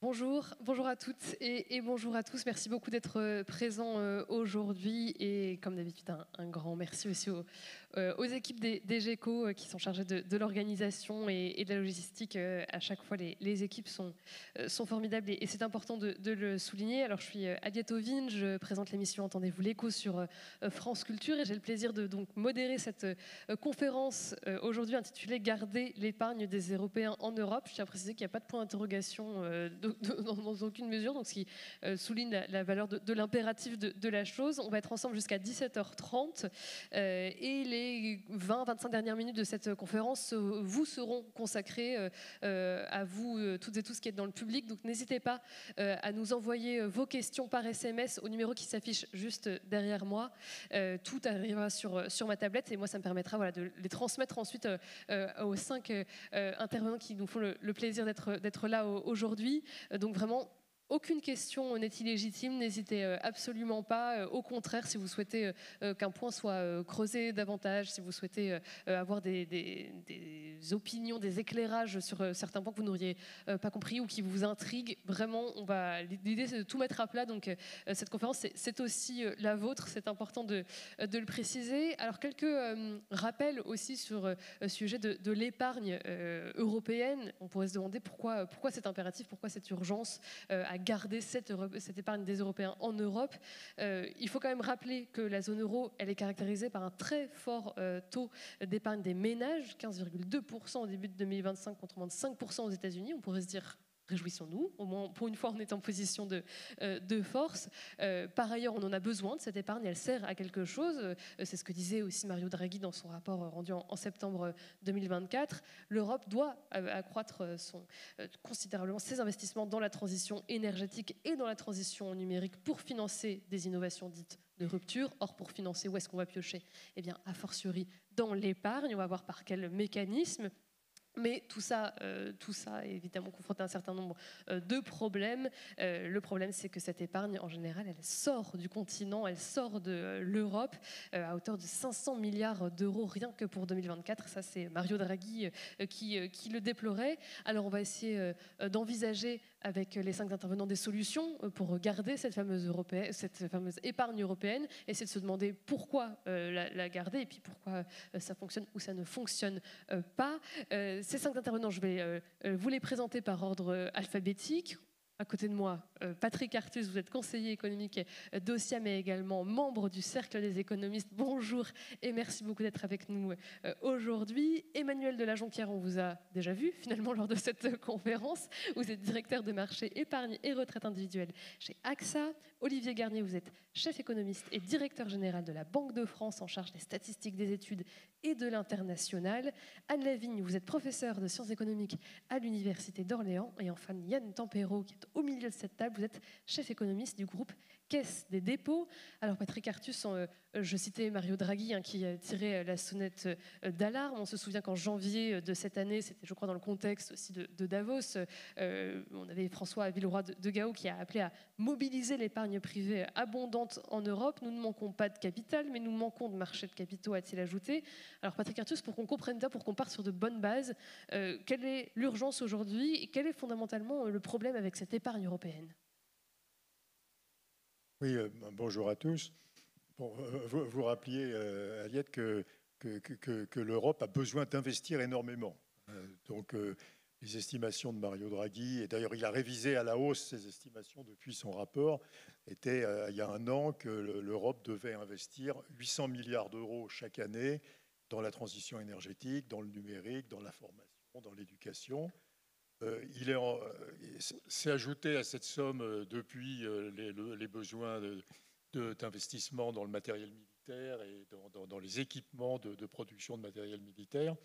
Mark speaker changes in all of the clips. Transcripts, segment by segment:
Speaker 1: Bonjour à toutes et bonjour à tous. Merci beaucoup d'être présents aujourd'hui et comme d'habitude un grand merci aussi aux équipes des GECO qui sont chargées de l'organisation et de la logistique. À chaque fois, les équipes sont formidables et c'est important de le souligner. Alors, je suis Aliette Ovine, je présente l'émission Entendez-vous l'écho sur France Culture et j'ai le plaisir de donc modérer cette conférence aujourd'hui intitulée Garder l'épargne des Européens en Europe. Je tiens à préciser qu'il n'y a pas de point d'interrogation dans aucune mesure, donc ce qui souligne la valeur de l'impératif de la chose. On va être ensemble jusqu'à 17h30 et les 20-25 dernières minutes de cette conférence vous seront consacrées à vous toutes et tous qui êtes dans le public. Donc n'hésitez pas à nous envoyer vos questions par SMS au numéro qui s'affiche juste derrière moi. Tout arrivera sur ma tablette et moi ça me permettra de les transmettre ensuite aux 5 intervenants qui nous font le plaisir d'être là aujourd'hui. Donc vraiment, aucune question n'est illégitime, n'hésitez absolument pas. Au contraire, si vous souhaitez qu'un point soit creusé davantage, si vous souhaitez avoir des opinions, des éclairages sur certains points que vous n'auriez pas compris ou qui vous intriguent, vraiment, l'idée c'est de tout mettre à plat. Donc cette conférence, c'est aussi la vôtre, c'est important de le préciser. Alors quelques rappels aussi sur le sujet de l'épargne européenne. On pourrait se demander pourquoi c'est impératif, pourquoi cette urgence à garder cette épargne des Européens en Europe. Il faut quand même rappeler que la zone euro, elle est caractérisée par un très fort taux d'épargne des ménages, 15,2% au début de 2025 contre moins de 5% aux États-Unis. On pourrait se dire réjouissons-nous, au moins pour une fois on est en position de force. Par ailleurs, on en a besoin de cette épargne, elle sert à quelque chose. C'est ce que disait aussi Mario Draghi dans son rapport rendu en septembre 2024. L'Europe doit accroître considérablement ses investissements dans la transition énergétique et dans la transition numérique pour financer des innovations dites de rupture. Or, pour financer, où est-ce qu'on va piocher? Eh bien, a fortiori dans l'épargne. On va voir par quel mécanisme. Mais tout ça est évidemment confronté à un certain nombre de problèmes. Le problème, c'est que cette épargne, en général, elle sort du continent, elle sort de l'Europe à hauteur de 500 milliards d'euros rien que pour 2024. Ça, c'est Mario Draghi qui le déplorait. Alors, on va essayer d'envisager avec les 5 intervenants des solutions pour garder cette fameuse épargne européenne, essayer de se demander pourquoi la garder et puis pourquoi ça fonctionne ou ça ne fonctionne pas. Ces 5 intervenants, je vais vous les présenter par ordre alphabétique. À côté de moi, Patrick Artus, vous êtes conseiller économique d'Ossiam, mais également membre du Cercle des économistes. Bonjour et merci beaucoup d'être avec nous aujourd'hui. Emmanuel de la Jonquière, on vous a déjà vu finalement lors de cette conférence. Vous êtes directeur de marché épargne et retraite individuelle chez AXA. Olivier Garnier, vous êtes chef économiste et directeur général de la Banque de France en charge des statistiques, des études et de l'international. Anne Lavigne, vous êtes professeure de sciences économiques à l'Université d'Orléans. Et enfin, Yann Tempero, qui est au milieu de cette table, vous êtes chef économiste du groupe Caisse des dépôts. Alors Patrick Artus, je citais Mario Draghi qui a tiré la sonnette d'alarme. On se souvient qu'en janvier de cette année, c'était je crois dans le contexte aussi de Davos, on avait François Villeroy de Gao qui a appelé à mobiliser l'épargne privée abondante en Europe. Nous ne manquons pas de capital, mais nous manquons de marché de capitaux, a-t-il ajouté. Alors Patrick Artus, pour qu'on comprenne ça, pour qu'on parte sur de bonnes bases, quelle est l'urgence aujourd'hui et quel est fondamentalement le problème avec cette épargne européenne?
Speaker 2: Oui, bonjour à tous. Bon, vous rappeliez, Aliette, que l'Europe a besoin d'investir énormément. Donc, les estimations de Mario Draghi, et d'ailleurs il a révisé à la hausse ses estimations depuis son rapport, étaient il y a un an que l'Europe devait investir 800 milliards d'euros chaque année dans la transition énergétique, dans le numérique, dans la formation, dans l'éducation. Il s'est ajouté à cette somme depuis les besoins d'investissement dans le matériel militaire et dans les équipements de production de matériel militaire.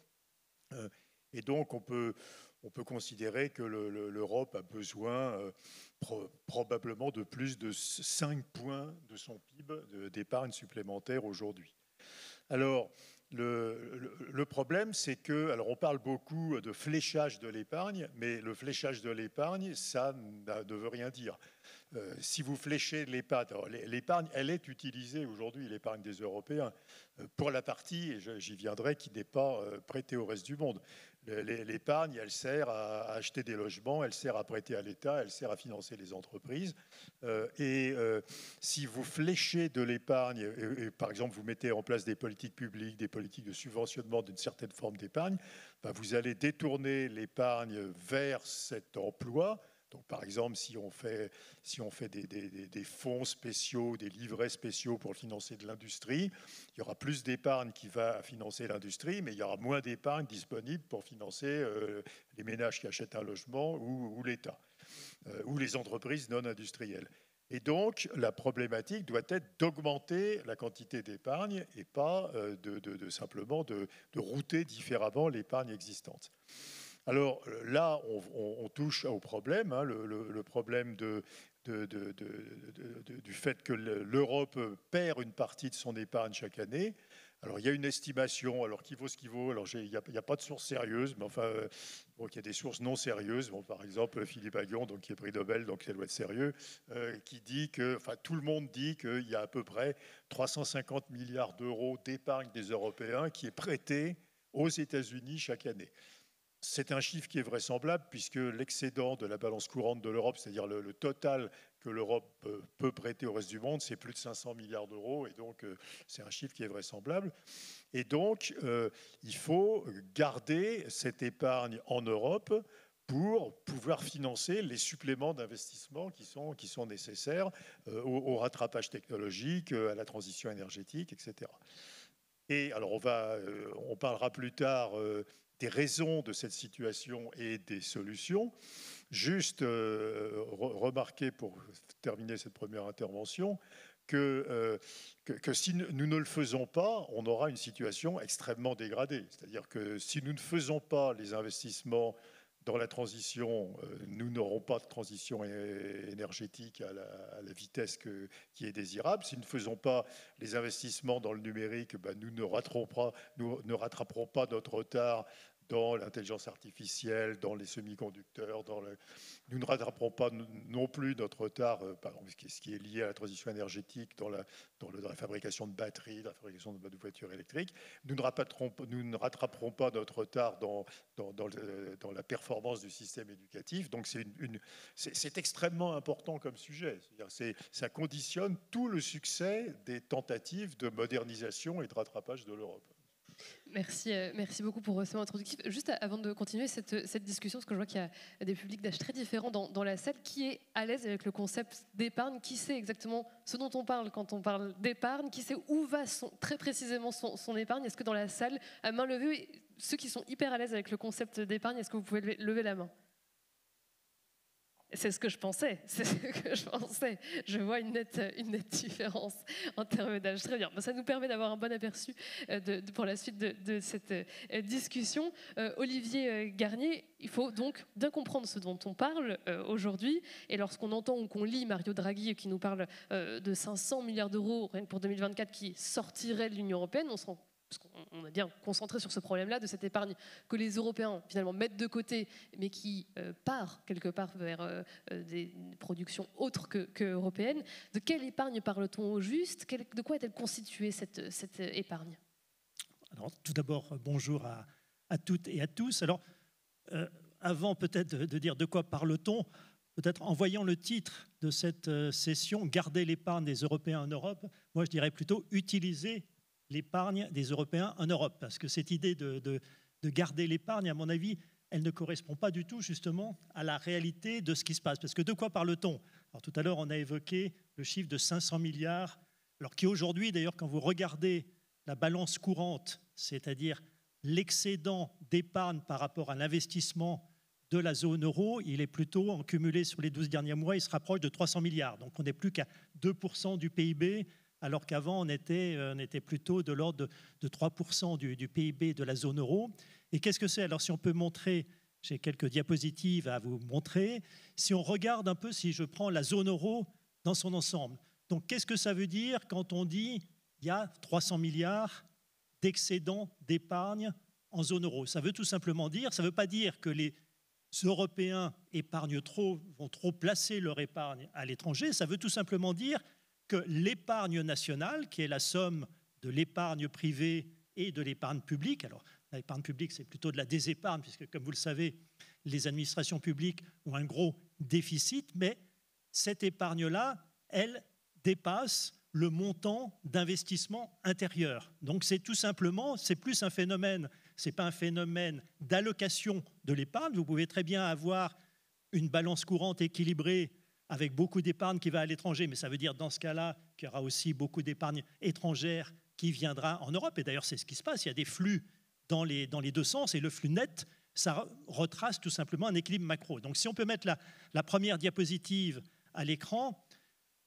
Speaker 2: Et donc, on peut considérer que l'Europe a besoin probablement de plus de 5 points de son PIB d'épargne supplémentaire aujourd'hui. Alors, le problème, c'est que, alors on parle beaucoup de fléchage de l'épargne, mais le fléchage de l'épargne, ça ne veut rien dire. Si vous fléchez l'épargne, elle est utilisée aujourd'hui, l'épargne des Européens, pour la partie, et j'y viendrai, qui n'est pas prêtée au reste du monde. l'épargne, elle sert à acheter des logements, elle sert à prêter à l'État, elle sert à financer les entreprises. Si vous fléchez de l'épargne, et par exemple vous mettez en place des politiques publiques, des politiques de subventionnement d'une certaine forme d'épargne, ben vous allez détourner l'épargne vers cet emploi. Donc, par exemple, si on fait des fonds spéciaux, des livrets spéciaux pour financer de l'industrie, il y aura plus d'épargne qui va financer l'industrie, mais il y aura moins d'épargne disponible pour financer les ménages qui achètent un logement ou l'État, ou les entreprises non industrielles. Et donc, la problématique doit être d'augmenter la quantité d'épargne et pas simplement de router différemment l'épargne existante. Alors là, on touche au problème, hein, le problème du fait que l'Europe perd une partie de son épargne chaque année. Alors il y a une estimation, alors qui vaut ce qui vaut. Alors il n'y a pas de source sérieuse, mais enfin, il y a des sources non sérieuses. Bon, par exemple, Philippe Aghion, donc, qui est prix Nobel, donc ça doit être sérieux, qui dit que, enfin, tout le monde dit qu'il y a à peu près 350 milliards d'euros d'épargne des Européens qui est prêtée aux États-Unis chaque année. C'est un chiffre qui est vraisemblable puisque l'excédent de la balance courante de l'Europe, c'est-à-dire le total que l'Europe peut prêter au reste du monde, c'est plus de 500 milliards d'euros et donc c'est un chiffre qui est vraisemblable. Et donc il faut garder cette épargne en Europe pour pouvoir financer les suppléments d'investissement qui sont nécessaires au rattrapage technologique, à la transition énergétique, etc. Et alors on parlera plus tard des raisons de cette situation et des solutions. Juste remarquer, pour terminer cette première intervention, que si nous ne le faisons pas, on aura une situation extrêmement dégradée. C'est-à-dire que si nous ne faisons pas les investissements dans la transition, nous n'aurons pas de transition énergétique à la vitesse qui est désirable. Si nous ne faisons pas les investissements dans le numérique, ben nous ne rattraperons pas notre retard dans l'intelligence artificielle, dans les semi-conducteurs. Nous ne rattraperons pas non plus notre retard, par exemple, ce qui est lié à la transition énergétique dans la fabrication de batteries, dans la fabrication de voitures électriques. Nous ne rattraperons pas notre retard dans la performance du système éducatif. Donc c'est extrêmement important comme sujet. Ça conditionne tout le succès des tentatives de modernisation et de rattrapage de l'Europe.
Speaker 1: Merci beaucoup pour ce mot introductif. Juste avant de continuer cette discussion, parce que je vois qu'il y a des publics d'âge très différents dans la salle, qui est à l'aise avec le concept d'épargne, qui sait exactement ce dont on parle quand on parle d'épargne, qui sait où va très précisément son épargne. Est-ce que dans la salle, à main levée, ceux qui sont hyper à l'aise avec le concept d'épargne, est-ce que vous pouvez lever la main ? C'est ce que je pensais. Je vois une nette différence en termes d'âge. Très bien. Ça nous permet d'avoir un bon aperçu pour la suite de cette discussion. Olivier Garnier, il faut donc bien comprendre ce dont on parle aujourd'hui. Et lorsqu'on entend ou qu'on lit Mario Draghi qui nous parle de 500 milliards d'euros rien que pour 2024 qui sortiraient de l'Union européenne, on se rend parce qu'on est bien concentré sur ce problème-là, de cette épargne que les Européens finalement mettent de côté, mais qui part quelque part vers des productions autres que européennes. De quelle épargne parle-t-on au juste ? De quoi est-elle constituée cette épargne ?
Speaker 3: Alors, tout d'abord, bonjour à toutes et à tous. Alors, avant peut-être de dire de quoi parle-t-on, peut-être en voyant le titre de cette session, « Garder l'épargne des Européens en Europe », moi je dirais plutôt « Utiliser l'épargne des Européens en Europe », parce que cette idée de garder l'épargne, à mon avis, elle ne correspond pas du tout justement à la réalité de ce qui se passe. Parce que de quoi parle-t-on ? Alors tout à l'heure, on a évoqué le chiffre de 500 milliards, alors qui aujourd'hui, d'ailleurs, quand vous regardez la balance courante, c'est-à-dire l'excédent d'épargne par rapport à l'investissement de la zone euro, il est plutôt, en cumulé sur les 12 derniers mois, il se rapproche de 300 milliards. Donc on n'est plus qu'à 2% du PIB, alors qu'avant, on était plutôt de l'ordre de 3% du PIB de la zone euro. Et qu'est-ce que c'est ? Alors, si on peut montrer, j'ai quelques diapositives à vous montrer. Si on regarde un peu, si je prends la zone euro dans son ensemble. Donc, qu'est-ce que ça veut dire quand on dit qu'il y a 300 milliards d'excédent d'épargne en zone euro ? Ça veut tout simplement dire, ça ne veut pas dire que les Européens épargnent trop, vont trop placer leur épargne à l'étranger. Ça veut tout simplement dire que l'épargne nationale, qui est la somme de l'épargne privée et de l'épargne publique, alors L'épargne publique, c'est plutôt de la désépargne, puisque, comme vous le savez, les administrations publiques ont un gros déficit, mais cette épargne-là, elle dépasse le montant d'investissement intérieur. Donc c'est tout simplement, c'est plus un phénomène, c'est pas un phénomène d'allocation de l'épargne. Vous pouvez très bien avoir une balance courante équilibrée avec beaucoup d'épargne qui va à l'étranger, mais ça veut dire dans ce cas-là qu'il y aura aussi beaucoup d'épargne étrangère qui viendra en Europe. Et d'ailleurs, c'est ce qui se passe. Il y a des flux dans les deux sens, et le flux net, ça retrace tout simplement un équilibre macro. Donc si on peut mettre la première diapositive à l'écran,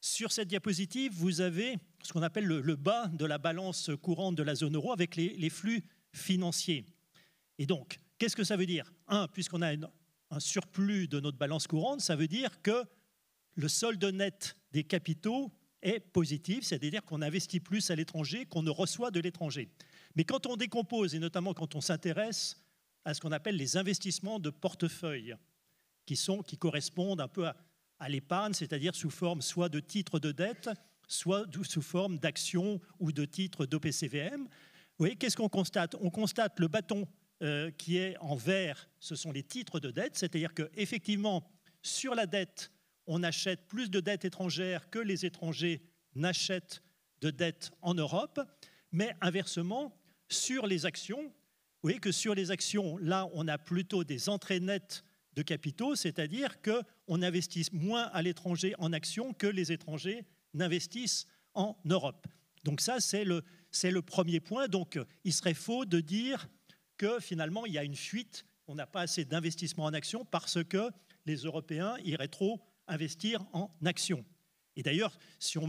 Speaker 3: sur cette diapositive, vous avez ce qu'on appelle le bas de la balance courante de la zone euro avec les flux financiers. Et donc, qu'est-ce que ça veut dire? Puisqu'on a un surplus de notre balance courante, ça veut dire que le solde net des capitaux est positif, c'est-à-dire qu'on investit plus à l'étranger qu'on ne reçoit de l'étranger. Mais quand on décompose, et notamment quand on s'intéresse à ce qu'on appelle les investissements de portefeuille, qui correspondent un peu à l'épargne, c'est-à-dire sous forme soit de titres de dette, soit sous forme d'actions ou de titres d'OPCVM. Vous voyez, qu'est-ce qu'on constate? On constate le bâton qui est en vert, ce sont les titres de dette, c'est-à-dire qu'effectivement, sur la dette, on achète plus de dettes étrangères que les étrangers n'achètent de dettes en Europe, mais inversement, sur les actions, vous voyez que sur les actions, là, on a plutôt des entrées nettes de capitaux, c'est-à-dire qu'on investit moins à l'étranger en actions que les étrangers n'investissent en Europe. Donc ça, c'est le premier point. Donc il serait faux de dire que finalement, il y a une fuite, on n'a pas assez d'investissement en actions parce que les Européens iraient trop investir en actions. Et d'ailleurs, si on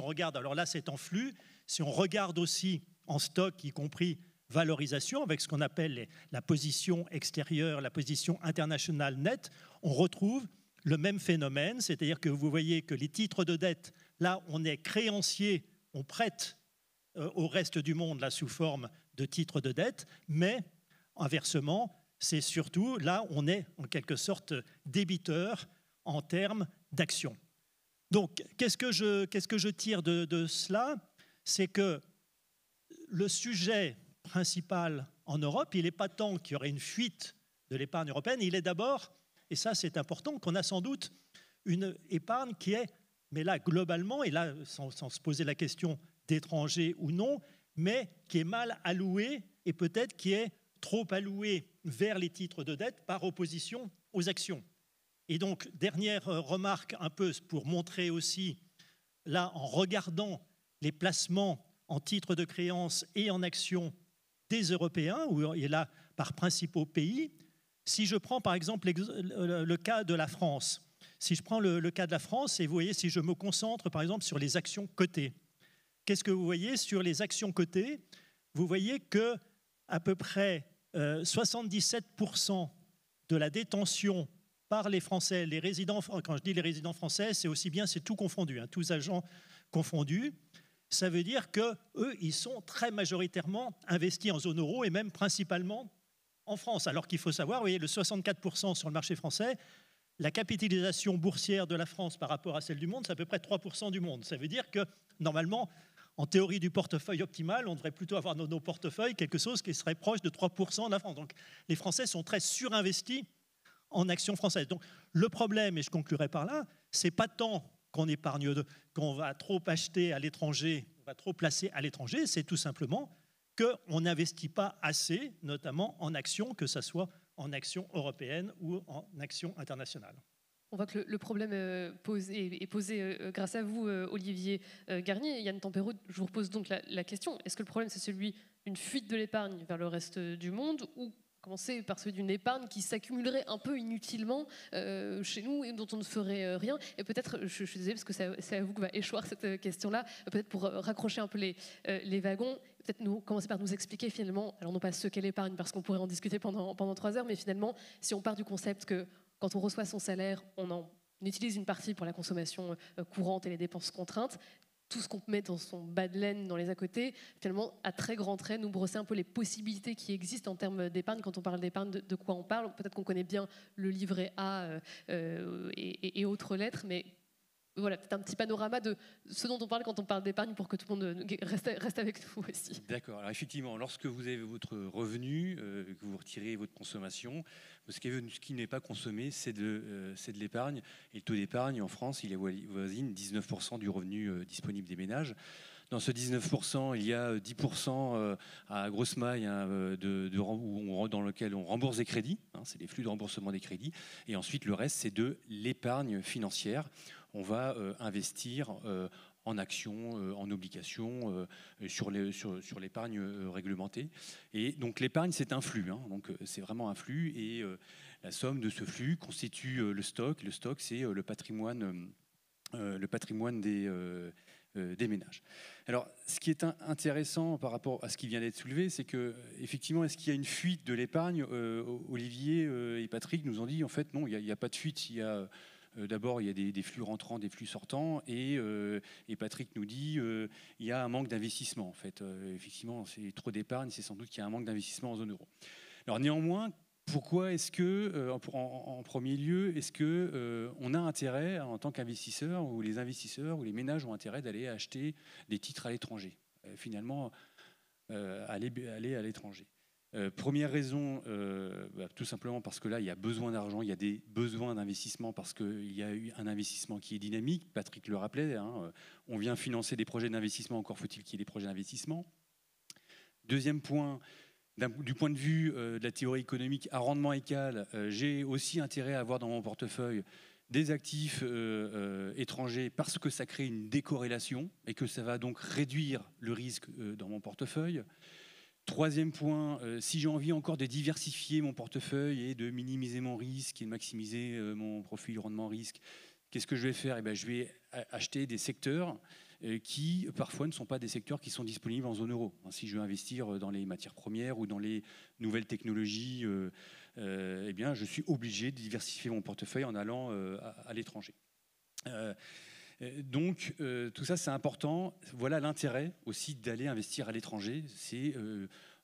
Speaker 3: regarde, alors là c'est en flux, si on regarde aussi en stock, y compris valorisation, avec ce qu'on appelle la position extérieure, la position internationale nette, on retrouve le même phénomène, c'est-à-dire que vous voyez que les titres de dette, là on est créancier, on prête au reste du monde là, sous forme de titres de dette, mais inversement, c'est surtout là on est en quelque sorte débiteur en termes d'actions. Donc, qu'est-ce que je tire de cela? C'est que le sujet principal en Europe, il n'est pas tant qu'il y aurait une fuite de l'épargne européenne, il est d'abord, et ça c'est important, qu'on a sans doute une épargne qui est, mais là globalement, et là sans se poser la question d'étranger ou non, mais qui est mal allouée et peut-être qui est trop allouée vers les titres de dette par opposition aux actions. Et donc, dernière remarque un peu pour montrer aussi, là, en regardant les placements en titres de créance et en actions des Européens, où il est là par principaux pays, si je prends par exemple le cas de la France, si je prends le cas de la France, et vous voyez, si je me concentre par exemple sur les actions cotées, qu'est-ce que vous voyez sur les actions cotées? Vous voyez que à peu près 77% de la détention par les Français, les résidents, quand je dis les résidents français, c'est aussi bien, c'est tout confondu, hein, tous agents confondus. Ça veut dire qu'eux, ils sont très majoritairement investis en zone euro et même principalement en France. Alors qu'il faut savoir, vous voyez, le 64% sur le marché français, la capitalisation boursière de la France par rapport à celle du monde, c'est à peu près 3% du monde. Ça veut dire que, normalement, en théorie du portefeuille optimal, on devrait plutôt avoir dans nos portefeuilles quelque chose qui serait proche de 3% de la France. Donc les Français sont très surinvestis en actions françaises. Donc le problème, et je conclurai par là, c'est pas tant qu'on épargne, qu'on va trop acheter à l'étranger, on va trop placer à l'étranger, c'est tout simplement qu'on n'investit pas assez, notamment en actions, que ce soit en actions européennes ou en actions internationales.
Speaker 1: On voit que le problème est posé grâce à vous, Olivier Garnier. Yann Tempéraud, je vous repose donc la question. Est-ce que le problème, c'est celui d'une fuite de l'épargne vers le reste du monde ou commencer par celui d'une épargne qui s'accumulerait un peu inutilement chez nous et dont on ne ferait rien? Et peut-être, je suis désolée parce que c'est à vous que va échoir cette question-là, peut-être pour raccrocher un peu les wagons, peut-être commencer par nous expliquer finalement, alors non pas ce qu'est l'épargne parce qu'on pourrait en discuter pendant 3 heures, mais finalement, si on part du concept que quand on reçoit son salaire, on utilise une partie pour la consommation courante et les dépenses contraintes. Tout ce qu'on met dans son bas de laine, dans les à côté, finalement, à très grands traits, nous brosser un peu les possibilités qui existent en termes d'épargne. Quand on parle d'épargne, de quoi on parle? Peut-être qu'on connaît bien le livret A et autres lettres, mais voilà, peut-être un petit panorama de ce dont on parle quand on parle d'épargne pour que tout le monde reste avec nous aussi.
Speaker 4: D'accord. Alors effectivement, lorsque vous avez votre revenu, que vous retirez votre consommation, ce qui n'est pas consommé, c'est de l'épargne. Et le taux d'épargne en France, il est voisine 19% du revenu disponible des ménages. Dans ce 19%, il y a 10% à grosse maille dans lequel on rembourse des crédits. C'est les flux de remboursement des crédits. Et ensuite, le reste, c'est de l'épargne financière. On va investir en actions, en obligations, sur l'épargne réglementée. Et donc l'épargne, c'est un flux. Donc c'est vraiment un flux. Et la somme de ce flux constitue le stock. Le stock, c'est le patrimoine des ménages. Alors, ce qui est intéressant par rapport à ce qui vient d'être soulevé, c'est que, effectivement, est-ce qu'il y a une fuite de l'épargne? Olivier et Patrick nous ont dit, en fait, non, il n'y a pas de fuite. D'abord, il y a des flux rentrants, des flux sortants, et Patrick nous dit il y a un manque d'investissement. En fait, effectivement, c'est trop d'épargne, c'est sans doute qu'il y a un manque d'investissement en zone euro. Alors, néanmoins, pourquoi est-ce que, en premier lieu, est-ce que on a intérêt, en tant qu'investisseur, ou les investisseurs, ou les ménages ont intérêt d'aller acheter des titres à l'étranger, finalement, aller à l'étranger? Première raison, tout simplement parce que là, il y a besoin d'argent, il y a des besoins d'investissement parce qu'il y a eu un investissement qui est dynamique. Patrick le rappelait, on vient financer des projets d'investissement, encore faut-il qu'il y ait des projets d'investissement. Deuxième point, du point de vue de la théorie économique à rendement égal, j'ai aussi intérêt à avoir dans mon portefeuille des actifs étrangers parce que ça crée une décorrélation et que ça va donc réduire le risque dans mon portefeuille. Troisième point, si j'ai envie encore de diversifier mon portefeuille et de minimiser mon risque et de maximiser mon profil rendement-risque, qu'est-ce que je vais faire? Je vais acheter des secteurs qui parfois ne sont pas des secteurs qui sont disponibles en zone euro. Si je veux investir dans les matières premières ou dans les nouvelles technologies, je suis obligé de diversifier mon portefeuille en allant à l'étranger. Donc tout ça c'est important. Voilà l'intérêt aussi d'aller investir à l'étranger. C'est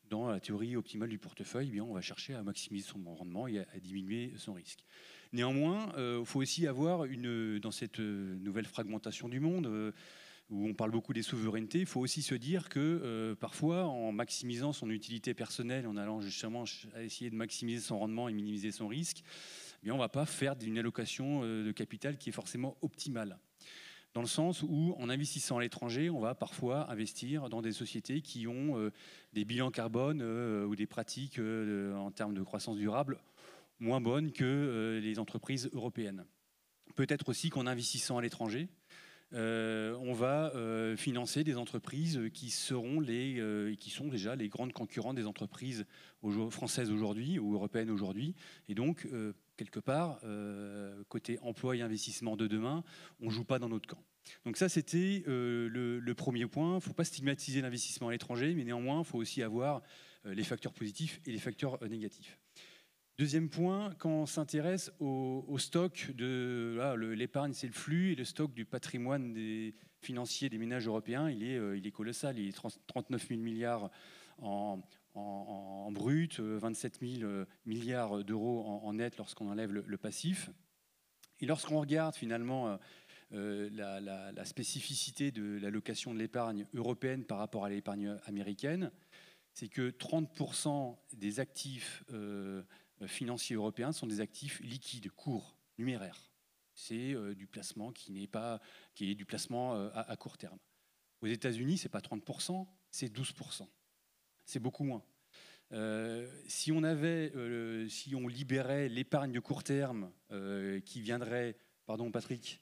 Speaker 4: dans la théorie optimale du portefeuille, on va chercher à maximiser son rendement et à diminuer son risque. Néanmoins, il faut aussi avoir dans cette nouvelle fragmentation du monde, où on parle beaucoup des souverainetés, il faut aussi se dire que parfois, en maximisant son utilité personnelle, en allant justement essayer de maximiser son rendement et minimiser son risque, on ne va pas faire d'une allocation de capital qui est forcément optimale. Dans le sens où, en investissant à l'étranger, on va parfois investir dans des sociétés qui ont des bilans carbone ou des pratiques en termes de croissance durable moins bonnes que les entreprises européennes. Peut-être aussi qu'en investissant à l'étranger, on va financer des entreprises qui sont déjà les grandes concurrentes des entreprises françaises aujourd'hui ou européennes aujourd'hui. Et donc, quelque part, côté emploi et investissement de demain, on ne joue pas dans notre camp. Donc ça, c'était le premier point. Il ne faut pas stigmatiser l'investissement à l'étranger, mais néanmoins, il faut aussi avoir les facteurs positifs et les facteurs négatifs. Deuxième point, quand on s'intéresse au stock l'épargne, c'est le flux, et le stock du patrimoine financier des ménages européens, il est colossal. Il est 39 000 milliards en brut, 27 000 milliards d'euros en net lorsqu'on enlève le passif. Et lorsqu'on regarde finalement la spécificité de l'allocation de l'épargne européenne par rapport à l'épargne américaine, c'est que 30% des actifs financiers européens sont des actifs liquides, courts, numéraires. C'est du placement qui est du placement à court terme. Aux États-Unis, ce n'est pas 30%, c'est 12%. C'est beaucoup moins. Si on libérait l'épargne de court terme qui viendrait, pardon Patrick,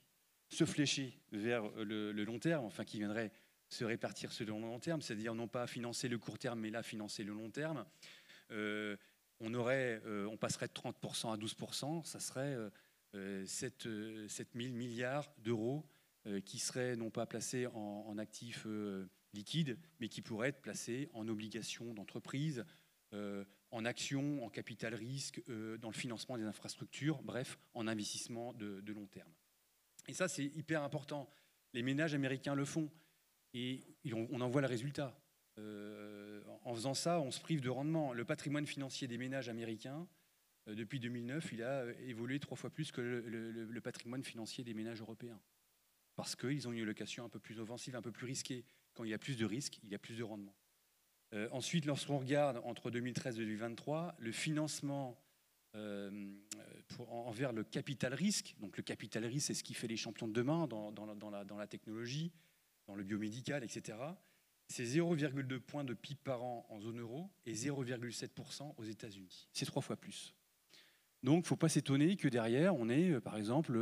Speaker 4: se flécher vers le long terme, enfin qui viendrait se répartir selon le long terme, c'est-à-dire non pas financer le court terme, mais là financer le long terme, on passerait de 30% à 12%, ça serait 7 000 milliards d'euros qui seraient non pas placés en actifs liquides, mais qui pourraient être placés en obligations d'entreprise, en actions, en capital risque, dans le financement des infrastructures, bref, en investissement de long terme. Et ça, c'est hyper important. Les ménages américains le font et on en voit le résultat. En faisant ça, on se prive de rendement. Le patrimoine financier des ménages américains, depuis 2009, il a évolué 3 fois plus que le patrimoine financier des ménages européens. parce qu'ils ont une allocation un peu plus offensive, un peu plus risquée. Quand il y a plus de risques, il y a plus de rendement. Ensuite, lorsqu'on regarde entre 2013 et 2023, le financement envers le capital risque, donc le capital risque, c'est ce qui fait les champions de demain dans la technologie, dans le biomédical, etc. C'est 0,2 points de PIB par an en zone euro et 0,7% aux États-Unis. C'est 3 fois plus. Donc, il ne faut pas s'étonner que derrière, on ait, par exemple,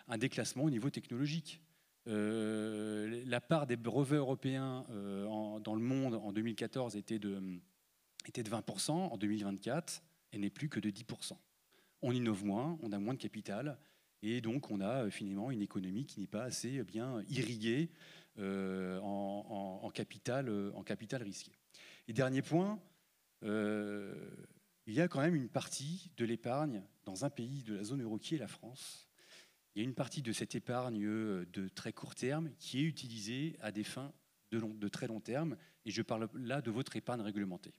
Speaker 4: un déclassement au niveau technologique. La part des brevets européens dans le monde en 2014 était de 20%. En 2024, elle n'est plus que de 10%. On innove moins, on a moins de capital, et donc on a finalement une économie qui n'est pas assez bien irriguée en capital risqué. Et dernier point, il y a quand même une partie de l'épargne dans un pays de la zone euro qui est la France. Il y a une partie de cette épargne de très court terme qui est utilisée à des fins de très long terme, et je parle là de votre épargne réglementée.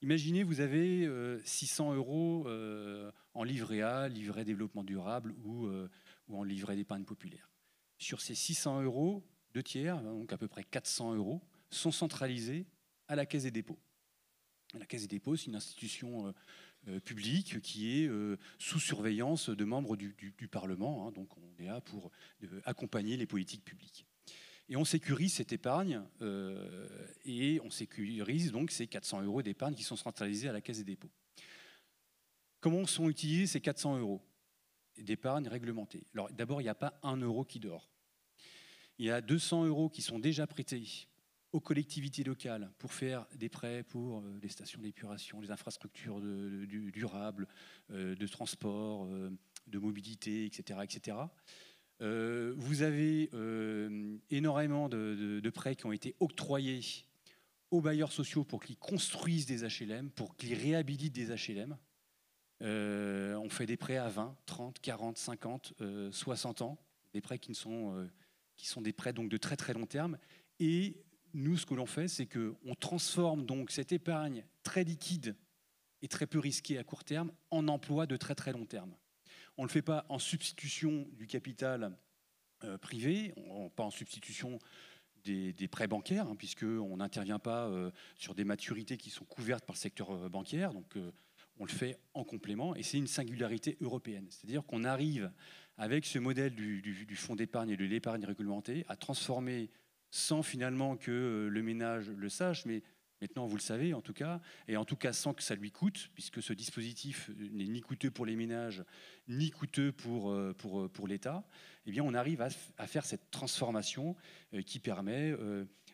Speaker 4: Imaginez, vous avez 600 € en livret A, livret développement durable ou en livret d'épargne populaire. Sur ces 600 €, 2 tiers, donc à peu près 400 €, sont centralisés à la Caisse des dépôts. La Caisse des dépôts, c'est une institution publique qui est sous surveillance de membres du Parlement. Donc on est là pour accompagner les politiques publiques. Et on sécurise cette épargne et on sécurise donc ces 400 € d'épargne qui sont centralisés à la Caisse des dépôts. Comment sont utilisés ces 400 € d'épargne réglementée? Alors d'abord, il n'y a pas 1 € qui dort. Il y a 200 € qui sont déjà prêtés aux collectivités locales pour faire des prêts pour les stations d'épuration, les infrastructures durables, de transport, de mobilité, etc. etc. Vous avez énormément de prêts qui ont été octroyés aux bailleurs sociaux pour qu'ils construisent des HLM, pour qu'ils réhabilitent des HLM. On fait des prêts à 20, 30, 40, 50, 60 ans, des prêts qui sont des prêts donc de très très long terme. Et nous, ce que l'on fait, c'est qu'on transforme donc cette épargne très liquide et très peu risquée à court terme en emploi de très très long terme. On ne le fait pas en substitution du capital privé, pas en substitution des prêts bancaires, hein, puisqu'on n'intervient pas sur des maturités qui sont couvertes par le secteur bancaire. Donc, on le fait en complément, et c'est une singularité européenne. C'est-à-dire qu'on arrive, avec ce modèle du fonds d'épargne et de l'épargne réglementée, à transformer, sans finalement que le ménage le sache, mais maintenant vous le savez en tout cas, et en tout cas sans que ça lui coûte, puisque ce dispositif n'est ni coûteux pour les ménages, ni coûteux pour l'État, eh bien on arrive à faire cette transformation qui permet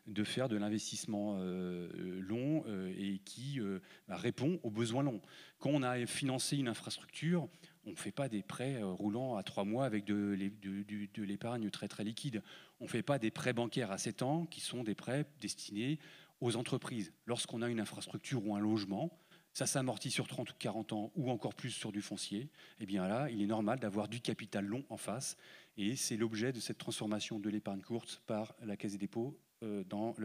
Speaker 4: de faire de l'investissement long et qui répond aux besoins longs. Quand on a financé une infrastructure, on ne fait pas des prêts roulants à 3 mois avec de l'épargne très très liquide. On ne fait pas des prêts bancaires à 7 ans qui sont des prêts destinés aux entreprises. Lorsqu'on a une infrastructure ou un logement, ça s'amortit sur 30 ou 40 ans ou encore plus sur du foncier, et bien là, il est normal d'avoir du capital long en face. Et c'est l'objet de cette transformation de l'épargne courte par la Caisse des dépôts dans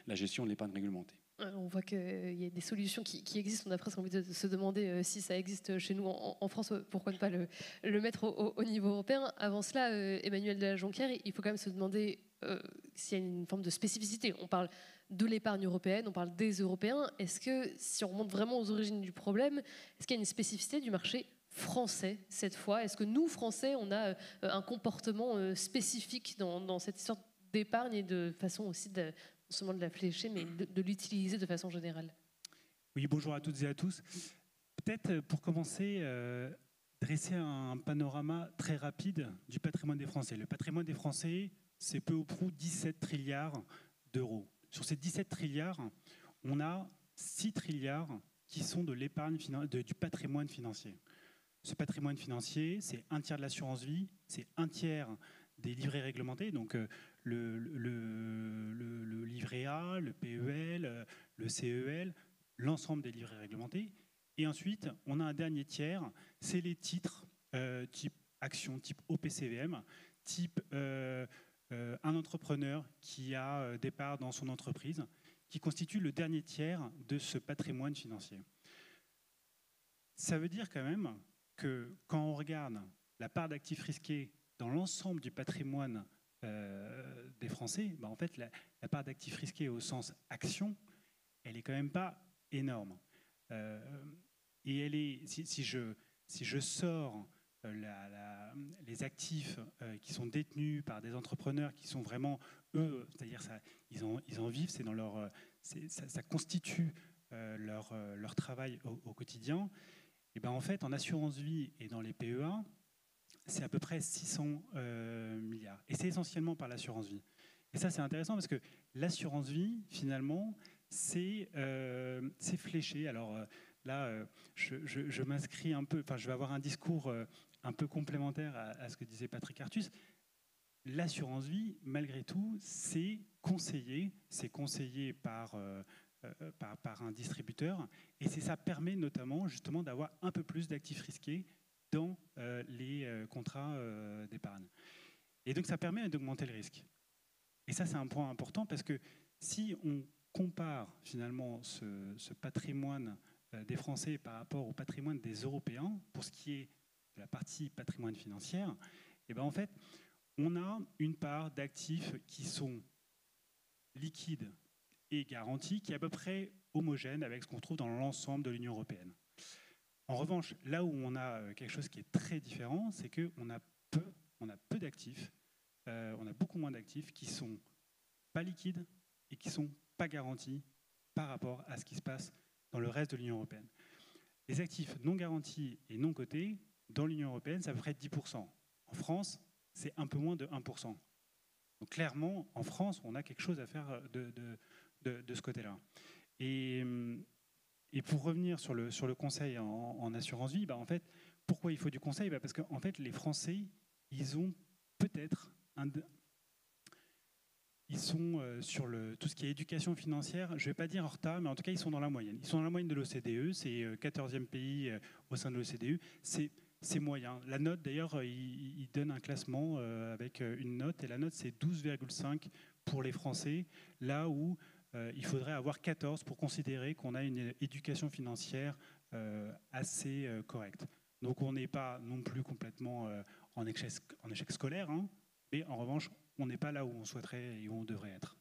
Speaker 4: la gestion de l'épargne réglementée.
Speaker 1: On voit qu'il y a des solutions qui existent. On a presque envie de se demander si ça existe chez nous en France, pourquoi ne pas le mettre au niveau européen. Avant cela, Emmanuel de la Jonquière, il faut quand même se demander s'il y a une forme de spécificité. On parle de l'épargne européenne, on parle des Européens. Est-ce que, si on remonte vraiment aux origines du problème, est-ce qu'il y a une spécificité du marché français cette fois? Est-ce que nous, Français, on a un comportement spécifique dans cette histoire d'épargne et de façon aussi non seulement de la flécher, mais de l'utiliser de façon générale?
Speaker 5: Oui, bonjour à toutes et à tous. Peut-être pour commencer, dresser un panorama très rapide du patrimoine des Français. Le patrimoine des Français, c'est peu ou prou 17 trilliards d'euros. Sur ces 17 trilliards, on a 6 trilliards qui sont de l'épargne du patrimoine financier. Ce patrimoine financier, c'est un tiers de l'assurance vie, c'est un tiers des livrets réglementés, donc le livret A, le PEL, le CEL, l'ensemble des livrets réglementés. Et ensuite, on a un dernier tiers, c'est les titres type action, type OPCVM, type un entrepreneur qui a des parts dans son entreprise, qui constitue le dernier tiers de ce patrimoine financier. Ça veut dire quand même que quand on regarde la part d'actifs risqués dans l'ensemble du patrimoine des Français, en fait, la part d'actifs risqués au sens action, elle est quand même pas énorme. Et elle est, si je sors les actifs qui sont détenus par des entrepreneurs qui sont vraiment eux, c'est-à-dire ils en vivent, c'est dans leur, ça constitue leur travail au quotidien. Et ben en fait, en assurance vie et dans les PEA, c'est à peu près 600 milliards. Et c'est essentiellement par l'assurance vie. Et ça, c'est intéressant parce que l'assurance vie, finalement, c'est fléché. Alors là, je m'inscris un peu, enfin, je vais avoir un discours un peu complémentaire à ce que disait Patrick Artus. L'assurance vie, malgré tout, c'est conseillé par un distributeur. Et ça permet notamment, justement, d'avoir un peu plus d'actifs risqués dans les contrats d'épargne. Et donc, ça permet d'augmenter le risque. Et ça, c'est un point important parce que si on compare finalement ce patrimoine des Français par rapport au patrimoine des Européens, pour ce qui est de la partie patrimoine financière, et ben en fait, on a une part d'actifs qui sont liquides et garantis qui est à peu près homogène avec ce qu'on trouve dans l'ensemble de l'Union européenne. En revanche, là où on a quelque chose qui est très différent, c'est qu'on a peu d'actifs, on a beaucoup moins d'actifs qui ne sont pas liquides et qui ne sont pas garantis par rapport à ce qui se passe dans le reste de l'Union européenne. Les actifs non garantis et non cotés, dans l'Union européenne, c'est à peu près 10%. En France, c'est un peu moins de 1%. Donc clairement, en France, on a quelque chose à faire de ce côté-là. Et pour revenir sur le conseil en assurance vie, en fait, pourquoi il faut du conseil ? Parce qu'en fait, les Français, ils ont peut-être ils sont sur tout ce qui est éducation financière, je ne vais pas dire en retard, mais en tout cas, ils sont dans la moyenne. Ils sont dans la moyenne de l'OCDE, c'est 14e pays au sein de l'OCDE, c'est moyen. La note, d'ailleurs, il donne un classement avec une note, et la note, c'est 12,5 pour les Français, là où il faudrait avoir 14 pour considérer qu'on a une éducation financière assez correcte. Donc on n'est pas non plus complètement en échec scolaire, hein, mais en revanche, on n'est pas là où on souhaiterait et où on devrait être.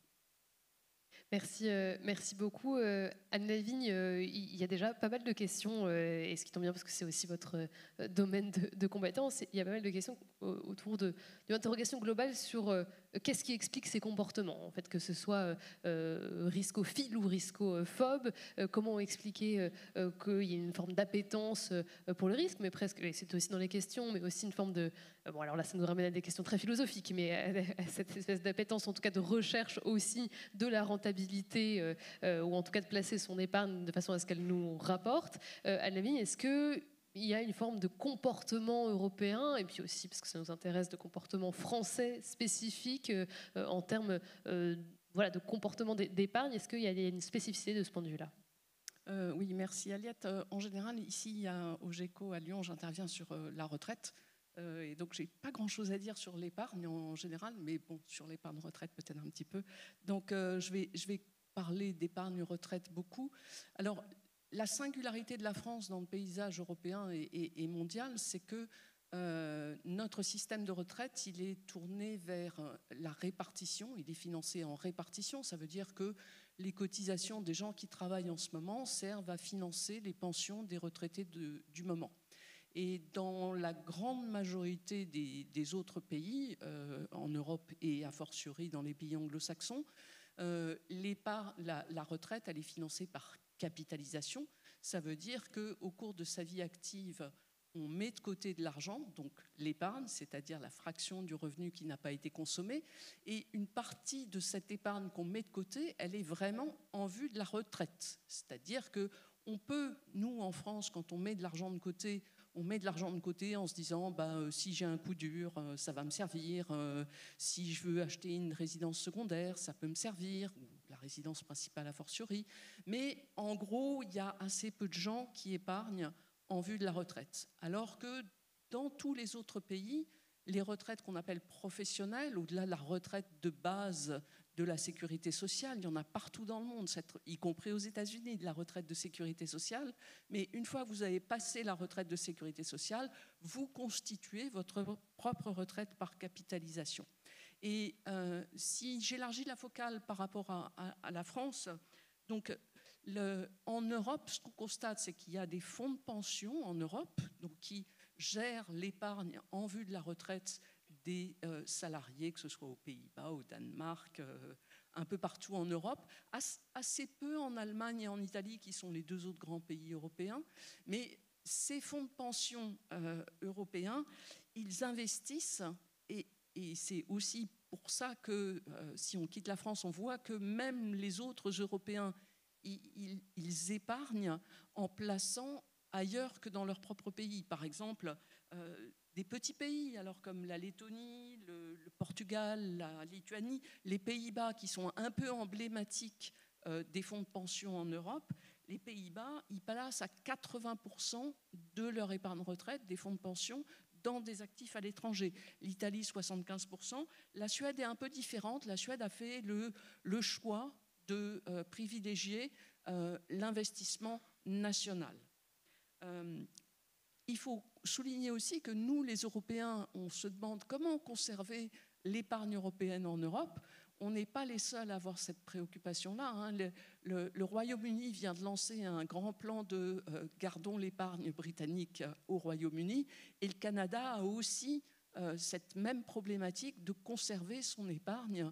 Speaker 1: Merci beaucoup. Anne Lavigne, il y a déjà pas mal de questions, et ce qui tombe bien parce que c'est aussi votre domaine de compétence. Il y a pas mal de questions autour d'une interrogation globale sur qu'est-ce qui explique ces comportements, en fait, que ce soit riscophile ou riscophobe, comment expliquer qu'il y ait une forme d'appétence pour le risque, mais presque, et c'est aussi dans les questions, mais aussi une forme de... Bon, alors là, ça nous ramène à des questions très philosophiques, mais à cette espèce d'appétence, en tout cas de recherche aussi de la rentabilité, ou en tout cas de placer son épargne de façon à ce qu'elle nous rapporte. Anne Lavigne, est-ce qu'il y a une forme de comportement européen, et puis aussi, parce que ça nous intéresse, de comportement français spécifique en termes de comportement d'épargne? Est-ce qu'il y a une spécificité de ce point de vue-là?
Speaker 6: Oui, merci Aliette. En général, ici au GECO à Lyon, j'interviens sur la retraite. Et donc, je n'ai pas grand-chose à dire sur l'épargne en général, mais bon, sur l'épargne retraite peut-être un petit peu. Donc, je vais parler d'épargne retraite beaucoup. Alors, la singularité de la France dans le paysage européen et mondial, c'est que notre système de retraite, il est tourné vers la répartition, il est financé en répartition. Ça veut dire que les cotisations des gens qui travaillent en ce moment servent à financer les pensions des retraités du moment. Et dans la grande majorité des autres pays, en Europe et a fortiori dans les pays anglo-saxons, la retraite, elle est financée par capitalisation. Ça veut dire qu'au cours de sa vie active, on met de côté de l'argent, donc l'épargne, c'est-à-dire la fraction du revenu qui n'a pas été consommé, et une partie de cette épargne qu'on met de côté, elle est vraiment en vue de la retraite. C'est-à-dire qu'on peut, nous en France, quand on met de l'argent de côté, on met de l'argent de côté en se disant si j'ai un coup dur, ça va me servir. Si je veux acheter une résidence secondaire, ça peut me servir, ou la résidence principale a fortiori. Mais en gros, il y a assez peu de gens qui épargnent en vue de la retraite. Alors que dans tous les autres pays, les retraites qu'on appelle professionnelles, au-delà de la retraite de base de la sécurité sociale, il y en a partout dans le monde, y compris aux États-Unis, de la retraite de sécurité sociale. Mais une fois que vous avez passé la retraite de sécurité sociale, vous constituez votre propre retraite par capitalisation. Et si j'élargis la focale par rapport à la France, donc en Europe, ce qu'on constate, c'est qu'il y a des fonds de pension en Europe donc, qui gèrent l'épargne en vue de la retraite des salariés, que ce soit aux Pays-Bas, au Danemark, un peu partout en Europe, assez peu en Allemagne et en Italie, qui sont les deux autres grands pays européens. Mais ces fonds de pension européens, ils investissent, et c'est aussi pour ça que si on quitte la France, on voit que même les autres Européens, ils épargnent en plaçant ailleurs que dans leur propre pays. Par exemple, des petits pays, alors comme la Lettonie, le Portugal, la Lituanie, les Pays-Bas, qui sont un peu emblématiques des fonds de pension en Europe, les Pays-Bas, ils placent à 80% de leur épargne retraite, des fonds de pension, dans des actifs à l'étranger. L'Italie, 75%. La Suède est un peu différente. La Suède a fait le choix de privilégier l'investissement national. Il faut souligner aussi que nous, les Européens, on se demande comment conserver l'épargne européenne en Europe. On n'est pas les seuls à avoir cette préoccupation-là. Hein. Le Royaume-Uni vient de lancer un grand plan de gardons l'épargne britannique au Royaume-Uni, et le Canada a aussi cette même problématique de conserver son épargne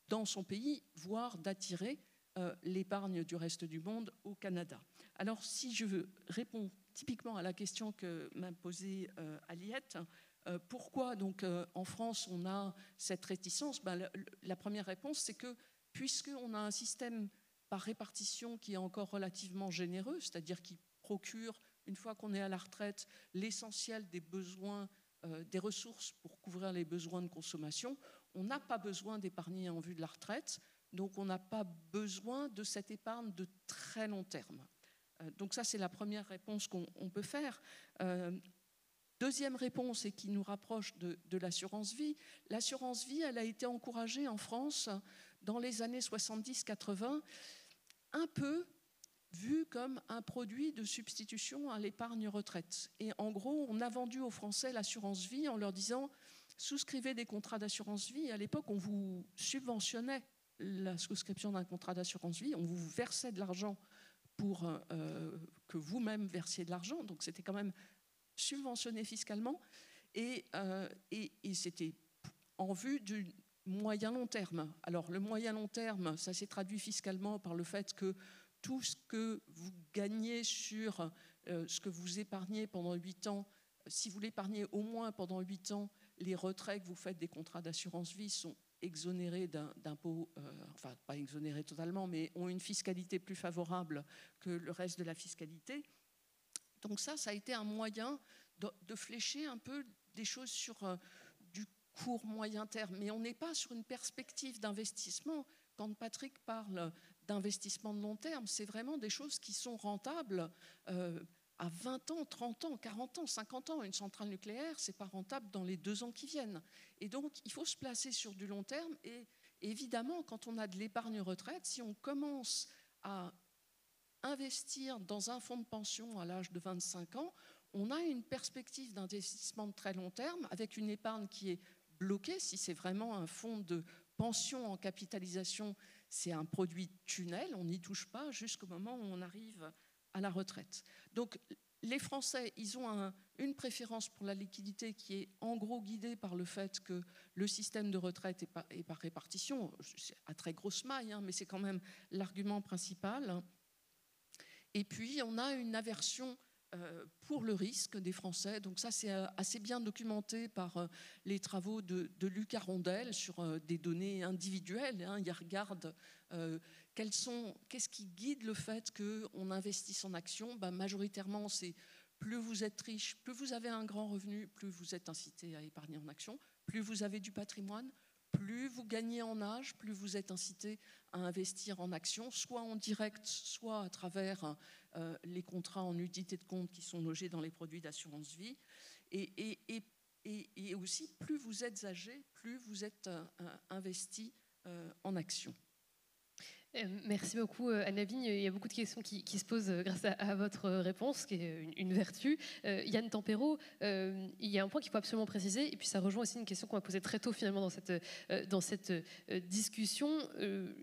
Speaker 6: dans son pays, voire d'attirer l'épargne du reste du monde au Canada. Alors, si je réponds typiquement à la question que m'a posée Aliette, pourquoi donc en France on a cette réticence? La première réponse, c'est que puisqu'on a un système par répartition qui est encore relativement généreux, c'est-à-dire qui procure, une fois qu'on est à la retraite, l'essentiel des besoins, des ressources pour couvrir les besoins de consommation, on n'a pas besoin d'épargner en vue de la retraite, donc on n'a pas besoin de cette épargne de très long terme. Donc ça, c'est la première réponse qu'on peut faire. Deuxième réponse, et qui nous rapproche de l'assurance vie. L'assurance vie, elle a été encouragée en France dans les années 70-80, un peu vue comme un produit de substitution à l'épargne retraite. Et en gros, on a vendu aux Français l'assurance vie en leur disant « souscrivez des contrats d'assurance vie ». À l'époque, on vous subventionnait la souscription d'un contrat d'assurance vie, on vous versait de l'argent pour que vous-même versiez de l'argent. Donc c'était quand même subventionné fiscalement, et c'était en vue du moyen-long terme. Alors le moyen-long terme, ça s'est traduit fiscalement par le fait que tout ce que vous gagnez sur ce que vous épargnez pendant 8 ans, si vous l'épargnez au moins pendant 8 ans, les retraits que vous faites des contrats d'assurance vie sont exonérés d'impôts, enfin pas exonérés totalement, mais ont une fiscalité plus favorable que le reste de la fiscalité. Donc ça a été un moyen de flécher un peu des choses sur du court moyen terme. Mais on n'est pas sur une perspective d'investissement. Quand Patrick parle d'investissement de long terme, c'est vraiment des choses qui sont rentables à 20 ans, 30 ans, 40 ans, 50 ans. Une centrale nucléaire, ce n'est pas rentable dans les 2 ans qui viennent. Et donc, il faut se placer sur du long terme. Et évidemment, quand on a de l'épargne retraite, si on commence à investir dans un fonds de pension à l'âge de 25 ans, on a une perspective d'investissement de très long terme avec une épargne qui est bloquée. Si c'est vraiment un fonds de pension en capitalisation, c'est un produit tunnel, on n'y touche pas jusqu'au moment où on arrive à la retraite. Donc les Français, ils ont une préférence pour la liquidité qui est en gros guidée par le fait que le système de retraite est par répartition, à très grosse maille, hein, mais c'est quand même l'argument principal. Et puis on a une aversion pour le risque des Français. Donc ça, c'est assez bien documenté par les travaux de Luc Arondel sur des données individuelles. Hein. Il regarde qu'est-ce qui guide le fait qu'on investisse en actions. Majoritairement, c'est plus vous êtes riche, plus vous avez un grand revenu, plus vous êtes incité à épargner en actions, plus vous avez du patrimoine, plus vous gagnez en âge, plus vous êtes incité à investir en actions, soit en direct, soit à travers les contrats en unité de compte qui sont logés dans les produits d'assurance vie. Et aussi, plus vous êtes âgé, plus vous êtes investi en actions.
Speaker 1: Merci beaucoup, Anne Lavigne. Il y a beaucoup de questions qui se posent grâce à votre réponse, qui est une vertu. Yann Tempero, il y a un point qu'il faut absolument préciser, et puis ça rejoint aussi une question qu'on a posée très tôt finalement dans cette discussion.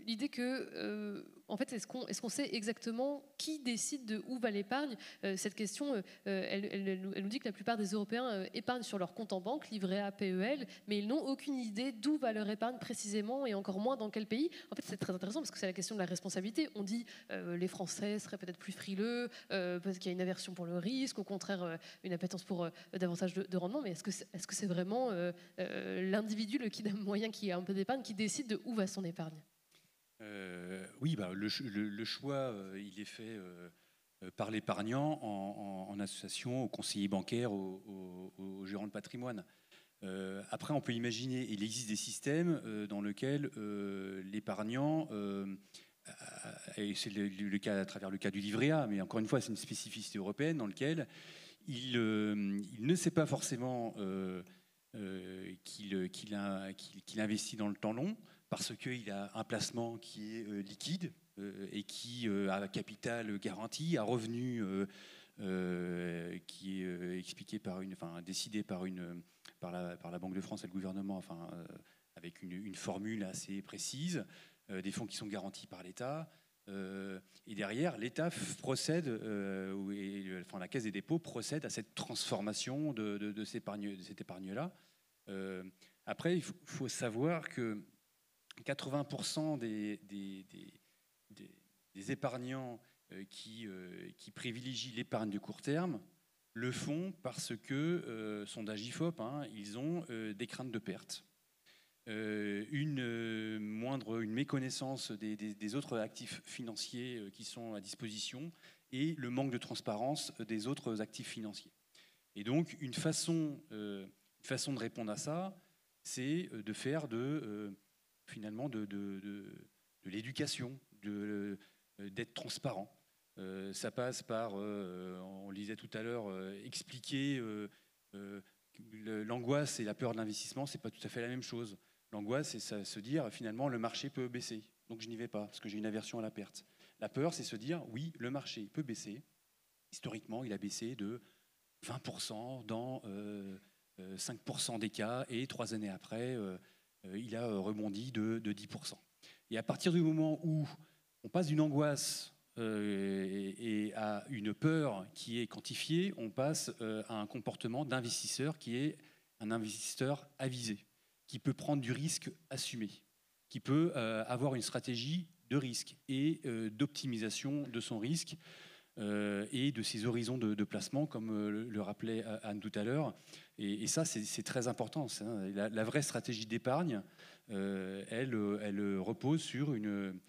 Speaker 1: L'idée que, en fait, est-ce qu'on sait exactement qui décide de où va l'épargne? Cette question, elle nous dit que la plupart des Européens épargnent sur leur compte en banque, livret A, PEL, mais ils n'ont aucune idée d'où va leur épargne précisément, et encore moins dans quel pays. En fait, c'est très intéressant parce que c'est la question de la responsabilité. On dit les Français seraient peut-être plus frileux parce qu'il y a une aversion pour le risque, au contraire une appétence pour davantage de rendement, mais est-ce que c'est vraiment l'individu, le kidam moyen qui a un peu d'épargne, qui décide de où va son épargne?
Speaker 4: Oui, le choix, il est fait par l'épargnant en association, aux conseillers bancaires, aux gérants de patrimoine. Après, on peut imaginer, il existe des systèmes dans lesquels l'épargnant, et c'est le cas à travers le cas du livret A, mais encore une fois, c'est une spécificité européenne dans lequel il ne sait pas forcément qu'il investit dans le temps long, parce qu'il a un placement qui est liquide et qui a capital garanti, a revenu qui est expliqué décidé par la Banque de France et le gouvernement, avec une formule assez précise, des fonds qui sont garantis par l'État. Et derrière, l'État procède, la Caisse des dépôts procède à cette transformation de cette épargne-là. Après, il faut savoir que 80% des épargnants qui privilégient l'épargne de court terme le font parce que, sondage IFOP, ils ont des craintes de perte. Une méconnaissance des autres actifs financiers qui sont à disposition et le manque de transparence des autres actifs financiers. Et donc, une façon de répondre à ça, c'est de faire finalement de l'éducation, d'être transparent. Ça passe par, on le disait tout à l'heure, expliquer l'angoisse et la peur de l'investissement, c'est pas tout à fait la même chose. L'angoisse, c'est se dire finalement le marché peut baisser, donc je n'y vais pas parce que j'ai une aversion à la perte. La peur, c'est se dire oui, le marché peut baisser. Historiquement, il a baissé de 20% dans 5% des cas, et 3 années après, il a rebondi de 10%. Et à partir du moment où on passe d'une angoisse et à une peur qui est quantifiée, on passe à un comportement d'investisseur qui est un investisseur avisé, qui peut prendre du risque assumé, qui peut avoir une stratégie de risque et d'optimisation de son risque et de ses horizons de placement, comme le rappelait Anne tout à l'heure. Et ça, c'est très important. La vraie stratégie d'épargne, elle repose sur une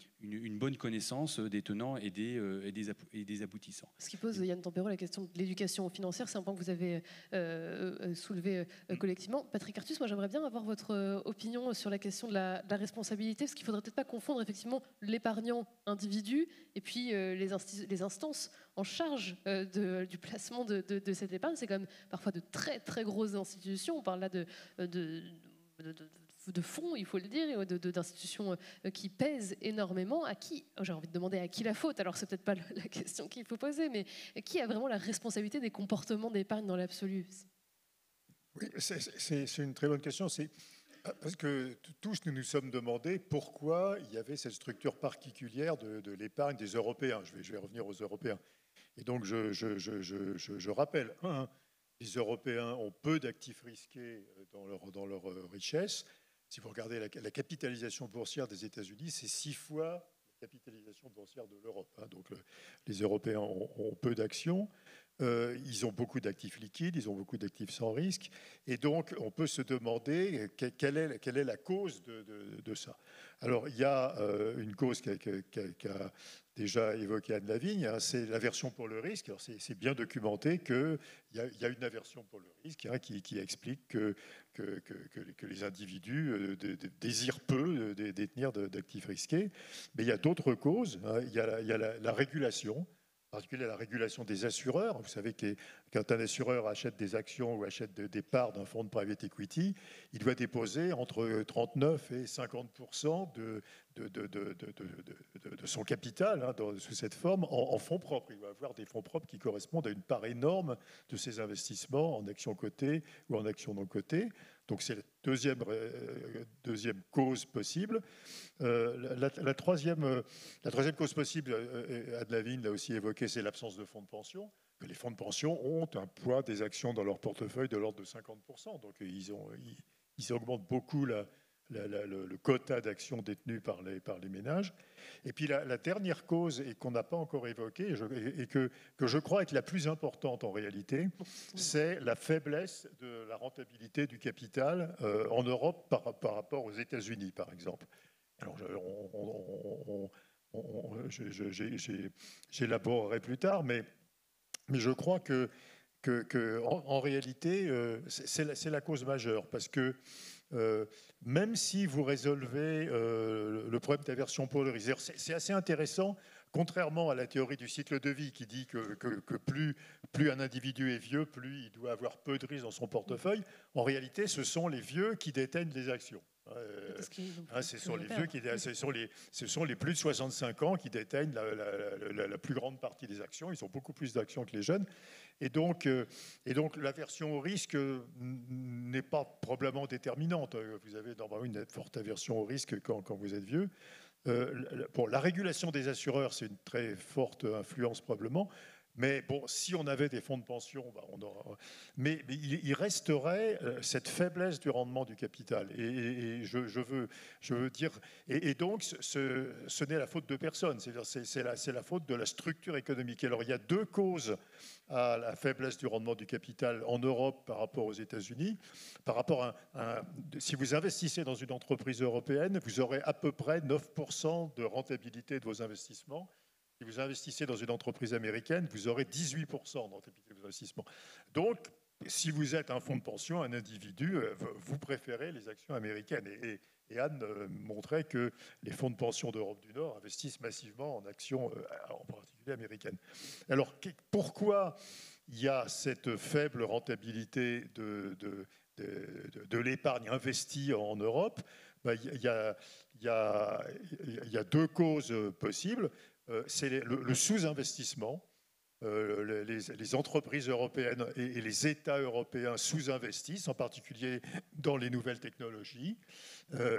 Speaker 4: bonne connaissance des tenants et des aboutissants.
Speaker 1: Ce qui pose, Yann Tempero, la question de l'éducation financière, c'est un point que vous avez soulevé collectivement. Patrick Artus, moi j'aimerais bien avoir votre opinion sur la question de la responsabilité, parce qu'il ne faudrait peut-être pas confondre effectivement l'épargnant individu et puis les instances en charge du placement de cette épargne. C'est quand même parfois de très très grosses institutions. On parle là de fonds, il faut le dire, et d'institutions qui pèsent énormément. À qui, j'ai envie de demander à qui la faute, alors c'est peut-être pas la question qu'il faut poser, mais qui a vraiment la responsabilité des comportements d'épargne dans l'absolu?
Speaker 2: Oui, c'est une très bonne question. C'est parce que tous nous nous sommes demandé pourquoi il y avait cette structure particulière de l'épargne des Européens. Je vais revenir aux Européens. Et donc je rappelle, les Européens ont peu d'actifs risqués dans leur richesse. Si vous regardez la capitalisation boursière des États-Unis, c'est 6 fois la capitalisation boursière de l'Europe. Donc les Européens ont peu d'actions, ils ont beaucoup d'actifs liquides, ils ont beaucoup d'actifs sans risque. Et donc on peut se demander quelle est la cause de ça. Alors il y a une cause qu'a déjà évoqué Anne Lavigne, c'est l'aversion pour le risque. Alors c'est bien documenté qu'il y a une aversion pour le risque qui explique que les individus désirent peu détenir d'actifs risqués. Mais il y a d'autres causes. Il y a la régulation. en particulier la régulation des assureurs. Vous savez que quand un assureur achète des actions ou achète des parts d'un fonds de private equity, il doit déposer entre 39 et 50% de son capital sous cette forme en fonds propres. Il doit avoir des fonds propres qui correspondent à une part énorme de ses investissements en actions cotées ou en actions non cotées. Donc c'est la deuxième cause possible. La troisième cause possible, Anne Lavigne l'a aussi évoqué, c'est l'absence de fonds de pension. Les fonds de pension ont un poids des actions dans leur portefeuille de l'ordre de 50%. Donc ils augmentent beaucoup le quota d'actions détenues par les ménages. Et puis la dernière cause, et qu'on n'a pas encore évoquée, et que je crois être la plus importante en réalité, c'est la faiblesse de la rentabilité du capital en Europe par rapport aux États-Unis, par exemple. Alors, j'élaborerai plus tard, mais je crois que en réalité, c'est la cause majeure, parce que même si vous résolvez le problème d'aversion pour le risque, c'est assez intéressant, contrairement à la théorie du cycle de vie qui dit que plus un individu est vieux, plus il doit avoir peu de risques dans son portefeuille. En réalité, ce sont les vieux qui détiennent les actions. Ce sont les vieux ce sont les plus de 65 ans qui détiennent la plus grande partie des actions. Ils ont beaucoup plus d'actions que les jeunes. Et donc l'aversion au risque n'est pas probablement déterminante. Vous avez normalement une forte aversion au risque quand vous êtes vieux. La régulation des assureurs, c'est une très forte influence probablement. Mais bon, si on avait des fonds de pension, mais il resterait cette faiblesse du rendement du capital. Et je veux dire, et donc ce n'est la faute de personne. C'est la faute de la structure économique. Alors il y a deux causes à la faiblesse du rendement du capital en Europe par rapport aux États-Unis. Si vous investissez dans une entreprise européenne, vous aurez à peu près 9% de rentabilité de vos investissements. Si vous investissez dans une entreprise américaine, vous aurez 18% de rentabilité de vos investissements. Donc, si vous êtes un fonds de pension, un individu, vous préférez les actions américaines. Et Anne montrait que les fonds de pension d'Europe du Nord investissent massivement en actions, en particulier américaines. Alors, pourquoi il y a cette faible rentabilité de l'épargne investie en Europe? Il y a deux causes possibles. C'est le sous-investissement. Les entreprises européennes et les États européens sous-investissent, en particulier dans les nouvelles technologies.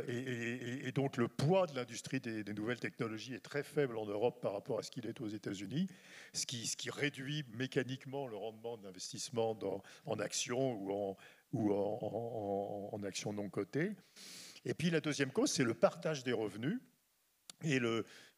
Speaker 2: Et donc le poids de l'industrie des nouvelles technologies est très faible en Europe par rapport à ce qu'il est aux États-Unis, ce qui réduit mécaniquement le rendement d'investissement en actions ou en actions non cotées. Et puis la deuxième cause, c'est le partage des revenus. Et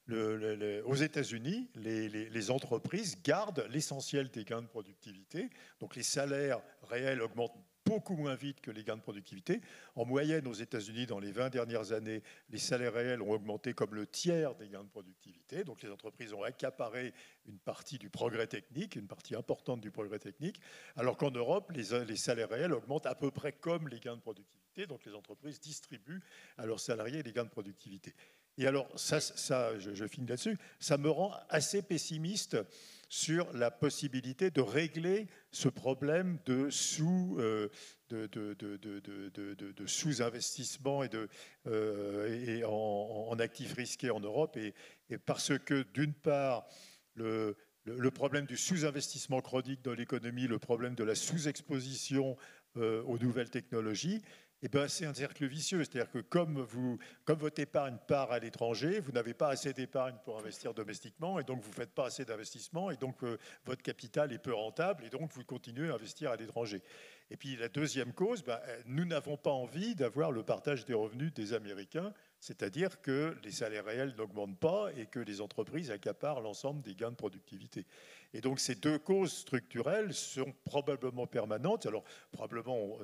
Speaker 2: aux États-Unis, les entreprises gardent l'essentiel des gains de productivité. Donc les salaires réels augmentent beaucoup moins vite que les gains de productivité. En moyenne, aux États-Unis, dans les 20 dernières années, les salaires réels ont augmenté comme le tiers des gains de productivité. Donc les entreprises ont accaparé une partie du progrès technique, une partie importante du progrès technique, alors qu'en Europe, les salaires réels augmentent à peu près comme les gains de productivité. Donc les entreprises distribuent à leurs salariés les gains de productivité. Et alors, je finis là-dessus, ça me rend assez pessimiste sur la possibilité de régler ce problème de sous-investissement et en actifs risqués en Europe. Et parce que, d'une part, le problème du sous-investissement chronique dans l'économie, le problème de la sous-exposition aux nouvelles technologies, c'est un cercle vicieux. C'est-à-dire que comme votre épargne part à l'étranger, vous n'avez pas assez d'épargne pour investir domestiquement, et donc vous ne faites pas assez d'investissement, et donc votre capital est peu rentable, et donc vous continuez à investir à l'étranger. Et puis la deuxième cause, nous n'avons pas envie d'avoir le partage des revenus des Américains, c'est-à-dire que les salaires réels n'augmentent pas et que les entreprises accaparent l'ensemble des gains de productivité. Et donc ces deux causes structurelles sont probablement permanentes. Alors probablement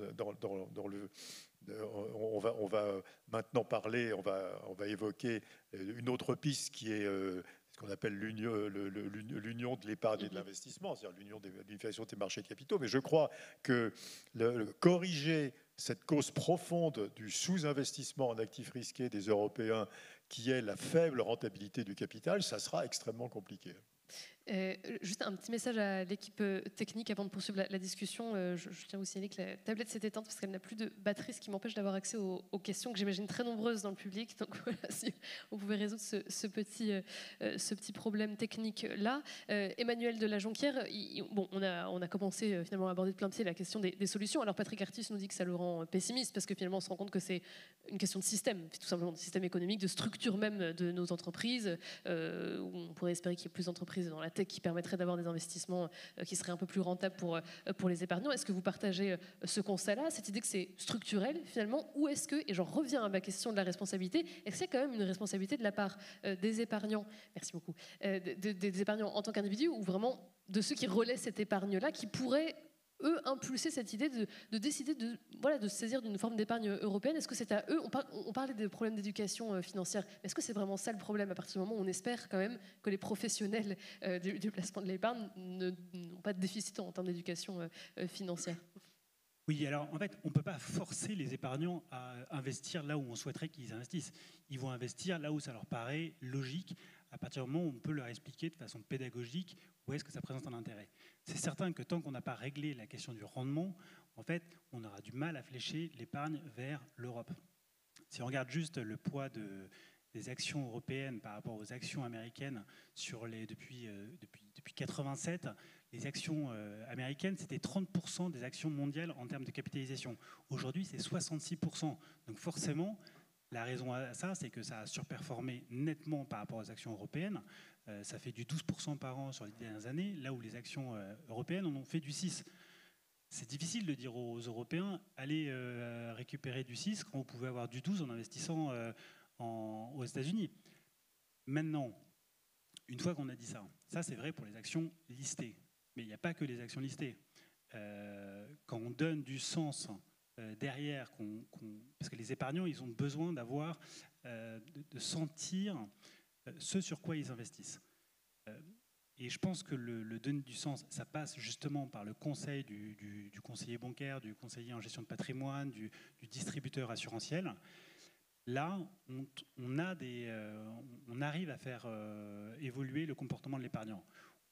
Speaker 2: on va maintenant parler, on va évoquer une autre piste qui est ce qu'on appelle l'union de l'épargne et de l'investissement, c'est-à-dire l'union de l'unification des marchés de capitaux. Mais je crois que corriger cette cause profonde du sous-investissement en actifs risqués des Européens, qui est la faible rentabilité du capital, ça sera extrêmement compliqué.
Speaker 1: Juste un petit message à l'équipe technique avant de poursuivre la discussion. Je tiens aussi à signaler que la tablette s'est éteinte parce qu'elle n'a plus de batterie, ce qui m'empêche d'avoir accès aux questions que j'imagine très nombreuses dans le public. Donc voilà, si on pouvait résoudre ce petit problème technique-là. Emmanuel de la Jonquière, on a commencé finalement à aborder de plein pied la question des solutions. Alors Patrick Artus nous dit que ça le rend pessimiste parce que finalement on se rend compte que c'est une question de système, tout simplement de système économique, de structure même de nos entreprises, où on pourrait espérer qu'il y ait plus d'entreprises dans la tech qui permettrait d'avoir des investissements qui seraient un peu plus rentables pour les épargnants. Est-ce que vous partagez ce constat-là, cette idée que c'est structurel finalement, ou est-ce que, et j'en reviens à ma question de la responsabilité, est-ce qu'il y a quand même une responsabilité de la part des épargnants, merci beaucoup, des épargnants en tant qu'individus, ou vraiment de ceux qui relaient cette épargne-là, qui pourraient eux impulser cette idée de décider de se saisir d'une forme d'épargne européenne? Est-ce que c'est à eux? On parlait des problèmes d'éducation financière. Est-ce que c'est vraiment ça le problème à partir du moment où on espère quand même que les professionnels du placement de l'épargne n'ont pas de déficit en termes d'éducation financière?
Speaker 5: Oui, alors en fait, on ne peut pas forcer les épargnants à investir là où on souhaiterait qu'ils investissent. Ils vont investir là où ça leur paraît logique, à partir du moment où on peut leur expliquer de façon pédagogique où est-ce que ça présente un intérêt. C'est certain que tant qu'on n'a pas réglé la question du rendement, en fait, on aura du mal à flécher l'épargne vers l'Europe. Si on regarde juste le poids des actions européennes par rapport aux actions américaines depuis 1987, les actions américaines, c'était 30% des actions mondiales en termes de capitalisation. Aujourd'hui, c'est 66%. Donc forcément, la raison à ça, c'est que ça a surperformé nettement par rapport aux actions européennes. Ça fait du 12% par an sur les dernières années, là où les actions européennes en ont fait du 6%. C'est difficile de dire aux Européens, allez récupérer du 6 quand vous pouvez avoir du 12 en investissant aux États-Unis. Maintenant, une fois qu'on a dit ça, ça c'est vrai pour les actions listées. Mais il n'y a pas que les actions listées. Quand on donne du sens derrière, parce que les épargnants, ils ont besoin d'avoir, de sentir ce sur quoi ils investissent. Et je pense que le donner du sens, ça passe justement par le conseil du conseiller bancaire, du conseiller en gestion de patrimoine, du distributeur assurantiel. Là, on arrive à faire évoluer le comportement de l'épargnant.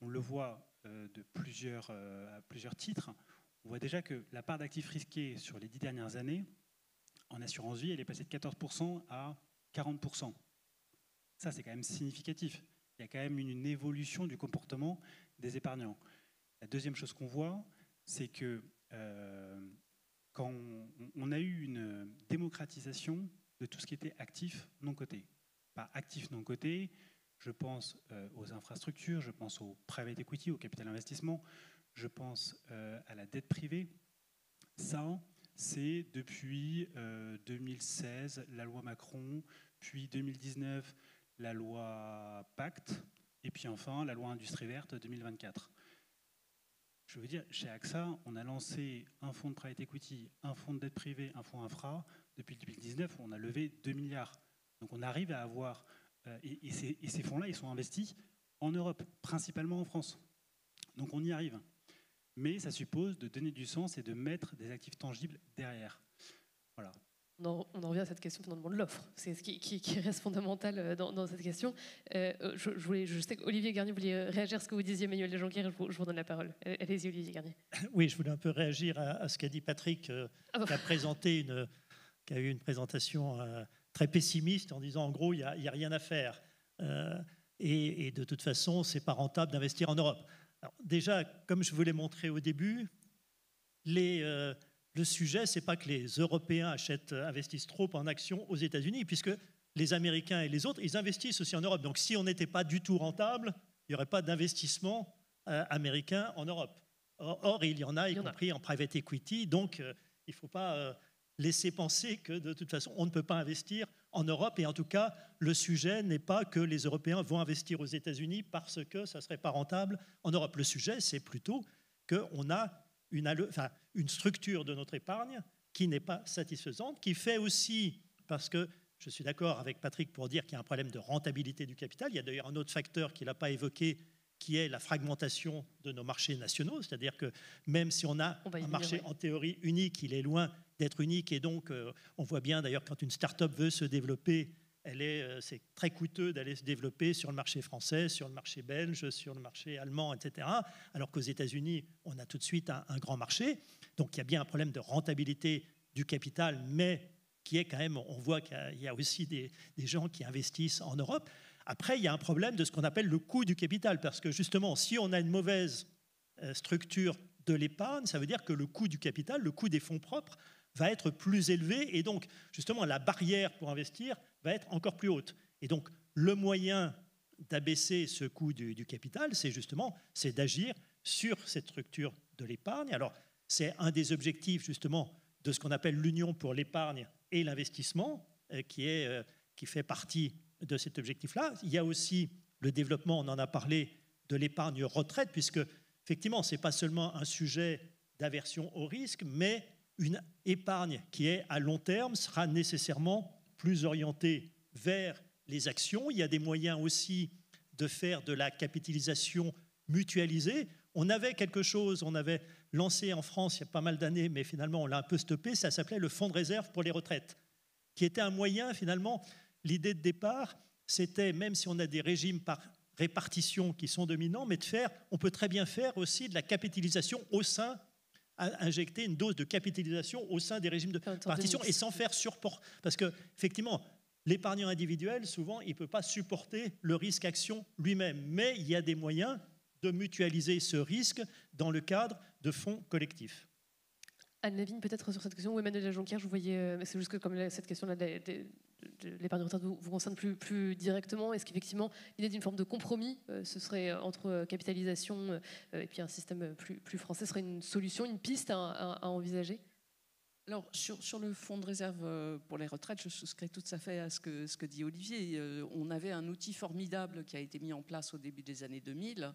Speaker 5: On le voit à plusieurs titres. On voit déjà que la part d'actifs risqués sur les 10 dernières années, en assurance vie, elle est passée de 14% à 40%. Ça, c'est quand même significatif. Il y a quand même une évolution du comportement des épargnants. La deuxième chose qu'on voit, c'est que quand on a eu une démocratisation de tout ce qui était actif non coté. Par actif non coté, je pense aux infrastructures, je pense au private equity, au capital investissement, je pense à la dette privée. Ça, c'est depuis 2016, la loi Macron, puis 2019, la loi Pacte, et puis enfin la loi Industrie Verte 2024. Je veux dire, chez AXA, on a lancé un fonds de private equity, un fonds de dette privée, un fonds infra. Depuis 2019, on a levé 2 milliards. Donc on arrive à avoir... et ces fonds-là, ils sont investis en Europe, principalement en France. Donc on y arrive. Mais ça suppose de donner du sens et de mettre des actifs tangibles derrière. Voilà.
Speaker 1: On en revient à cette question finalement de l'offre. C'est ce qui reste fondamental dans cette question. Je sais qu'Olivier Garnier voulait réagir à ce que vous disiez, Emmanuel de Jonquière. Je vous donne la parole. Allez-y, Olivier Garnier.
Speaker 3: Oui, je voulais un peu réagir à ce qu'a dit Patrick, qui a eu une présentation très pessimiste en disant en gros, il n'y a rien à faire. Et de toute façon, ce n'est pas rentable d'investir en Europe. Alors, déjà, comme je vous l'ai montré au début, le sujet, ce n'est pas que les Européens investissent trop en actions aux États-Unis, puisque les Américains et les autres, ils investissent aussi en Europe. Donc si on n'était pas du tout rentable, il n'y aurait pas d'investissement américain en Europe. Or, il y en a, y compris en private equity. Donc, il ne faut pas laisser penser que de toute façon, on ne peut pas investir en Europe. Et en tout cas, le sujet n'est pas que les Européens vont investir aux États-Unis parce que ça ne serait pas rentable en Europe. Le sujet, c'est plutôt qu'on a une structure de notre épargne qui n'est pas satisfaisante, qui fait aussi, parce que je suis d'accord avec Patrick pour dire qu'il y a un problème de rentabilité du capital. Il y a d'ailleurs un autre facteur qu'il n'a pas évoqué, qui est la fragmentation de nos marchés nationaux. C'est-à-dire que même si on a un marché en théorie unique, il est loin d'être unique. Et donc, on voit bien d'ailleurs quand une start-up veut se développer, c'est très coûteux d'aller se développer sur le marché français, sur le marché belge, sur le marché allemand, etc. Alors qu'aux États-Unis, on a tout de suite un grand marché. Donc il y a bien un problème de rentabilité du capital, mais qui est quand même, on voit qu'il y a aussi des gens qui investissent en Europe. Après, il y a un problème de ce qu'on appelle le coût du capital, parce que justement, si on a une mauvaise structure de l'épargne, ça veut dire que le coût du capital, le coût des fonds propres, va être plus élevé, et donc justement la barrière pour investir va être encore plus haute. Et donc le moyen d'abaisser ce coût du capital, c'est d'agir sur cette structure de l'épargne. Alors c'est un des objectifs justement de ce qu'on appelle l'Union pour l'épargne et l'investissement, qui fait partie de cet objectif-là. Il y a aussi le développement, on en a parlé, de l'épargne retraite, puisque effectivement ce n'est pas seulement un sujet d'aversion au risque, mais une épargne qui est à long terme sera nécessairement plus orientée vers les actions. Il y a des moyens aussi de faire de la capitalisation mutualisée. On avait quelque chose, on avait lancé en France il y a pas mal d'années, mais finalement on l'a un peu stoppé, ça s'appelait le fonds de réserve pour les retraites, qui était un moyen finalement, l'idée de départ, c'était, même si on a des régimes par répartition qui sont dominants, mais on peut très bien faire aussi de la capitalisation au sein, injecter une dose de capitalisation au sein des régimes de répartition et sans faire surport. Parce qu'effectivement, l'épargnant individuel, souvent, il ne peut pas supporter le risque action lui-même. Mais il y a des moyens de mutualiser ce risque dans le cadre de fonds collectifs.
Speaker 1: Anne Lavigne, peut-être sur cette question, ou Emmanuel Jonquière, je vous voyais, c'est juste que comme cette question-là de l'épargne retraite vous concerne plus directement, est-ce qu'effectivement l'idée d'une forme de compromis, ce serait entre capitalisation et puis un système plus français, serait une solution, une piste à envisager?
Speaker 6: Alors, sur le fonds de réserve pour les retraites, je souscris tout à fait à ce que dit Olivier. On avait un outil formidable qui a été mis en place au début des années 2000,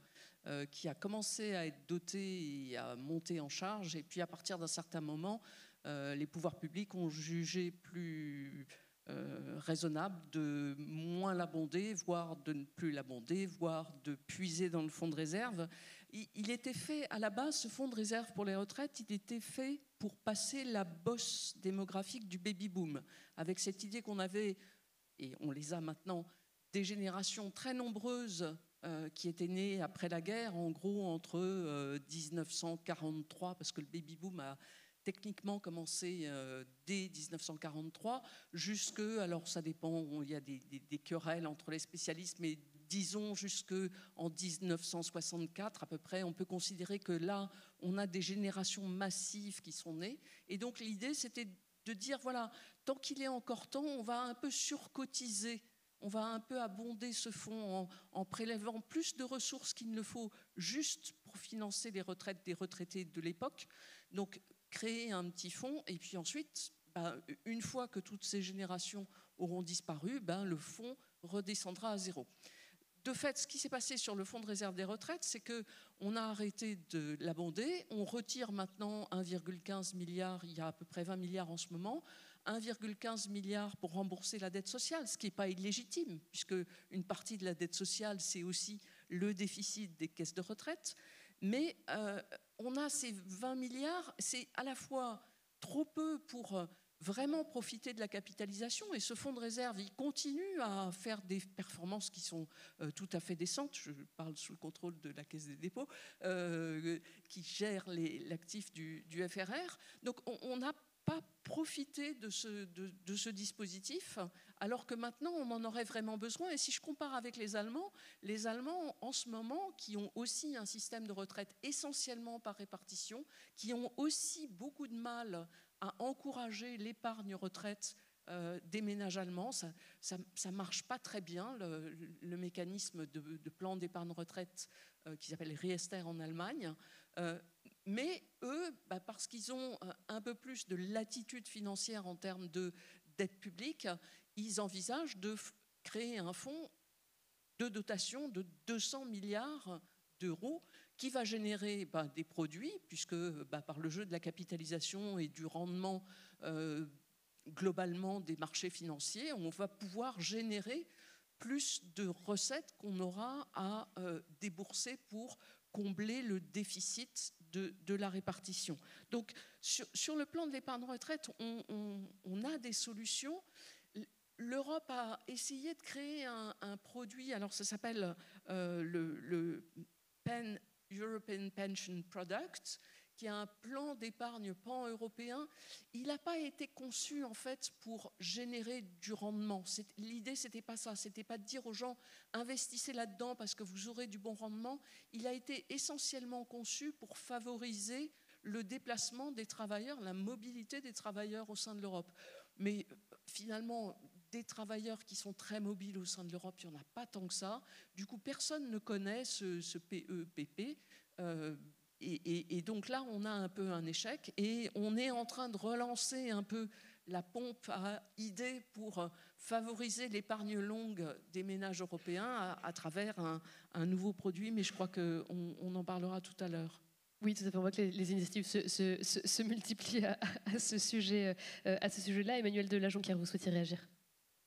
Speaker 6: qui a commencé à être doté et à monter en charge. Et puis, à partir d'un certain moment, les pouvoirs publics ont jugé plus raisonnable de moins l'abonder, voire de ne plus l'abonder, voire de puiser dans le fonds de réserve. Il était fait, à la base, ce fonds de réserve pour les retraites, il était fait pour passer la bosse démographique du baby-boom, avec cette idée qu'on avait, et on les a maintenant, des générations très nombreuses qui étaient nées après la guerre, en gros entre 1943, parce que le baby-boom a techniquement commencé dès 1943, jusque, alors ça dépend, il y a des querelles entre les spécialistes, mais disons jusqu'en 1964 à peu près, on peut considérer que là, on a des générations massives qui sont nées. Et donc l'idée, c'était de dire, voilà, tant qu'il est encore temps, on va un peu surcotiser, on va un peu abonder ce fonds en prélevant plus de ressources qu'il ne le faut juste pour financer les retraites des retraités de l'époque. Donc créer un petit fonds, et puis ensuite, une fois que toutes ces générations auront disparu, le fonds redescendra à zéro. De fait, ce qui s'est passé sur le fonds de réserve des retraites, c'est qu'on a arrêté de l'abonder. On retire maintenant 1,15 milliard, il y a à peu près 20 milliards en ce moment, 1,15 milliard pour rembourser la dette sociale, ce qui n'est pas illégitime, puisque une partie de la dette sociale, c'est aussi le déficit des caisses de retraite. Mais on a ces 20 milliards, c'est à la fois trop peu pour vraiment profiter de la capitalisation, et ce fonds de réserve, il continue à faire des performances qui sont tout à fait décentes. Je parle sous le contrôle de la Caisse des dépôts, qui gère l'actif du FRR. Donc on n'a pas profité de ce dispositif, alors que maintenant on en aurait vraiment besoin. Et si je compare avec les Allemands en ce moment, qui ont aussi un système de retraite essentiellement par répartition, qui ont aussi beaucoup de mal à encourager l'épargne retraite des ménages allemands, ça ne marche pas très bien, le mécanisme de plan d'épargne retraite qui s'appelle Riester en Allemagne. Mais eux, parce qu'ils ont un peu plus de latitude financière en termes de dette publique, ils envisagent de créer un fonds de dotation de 200 milliards d'euros qui va générer des produits, puisque par le jeu de la capitalisation et du rendement globalement des marchés financiers, on va pouvoir générer plus de recettes qu'on aura à débourser pour combler le déficit de la répartition. Donc, sur le plan de l'épargne retraite, on a des solutions. l'Europe a essayé de créer un produit, alors ça s'appelle le European Pension Product, qui est un plan d'épargne pan-européen. Il n'a pas été conçu en fait pour générer du rendement. L'idée, c'était pas ça. C'était pas de dire aux gens investissez là-dedans parce que vous aurez du bon rendement. Il a été essentiellement conçu pour favoriser le déplacement des travailleurs, la mobilité des travailleurs au sein de l'Europe. Mais finalement, des travailleurs qui sont très mobiles au sein de l'Europe, il n'y en a pas tant que ça. Du coup, personne ne connaît ce PEPP. Et donc là, on a un peu un échec et on est en train de relancer un peu la pompe à idées pour favoriser l'épargne longue des ménages européens à travers un nouveau produit, mais je crois qu'on en parlera tout à l'heure.
Speaker 1: Oui, tout à fait. On voit que les initiatives se multiplient à ce sujet-là. Emmanuel Delajonquière, vous souhaitiez réagir?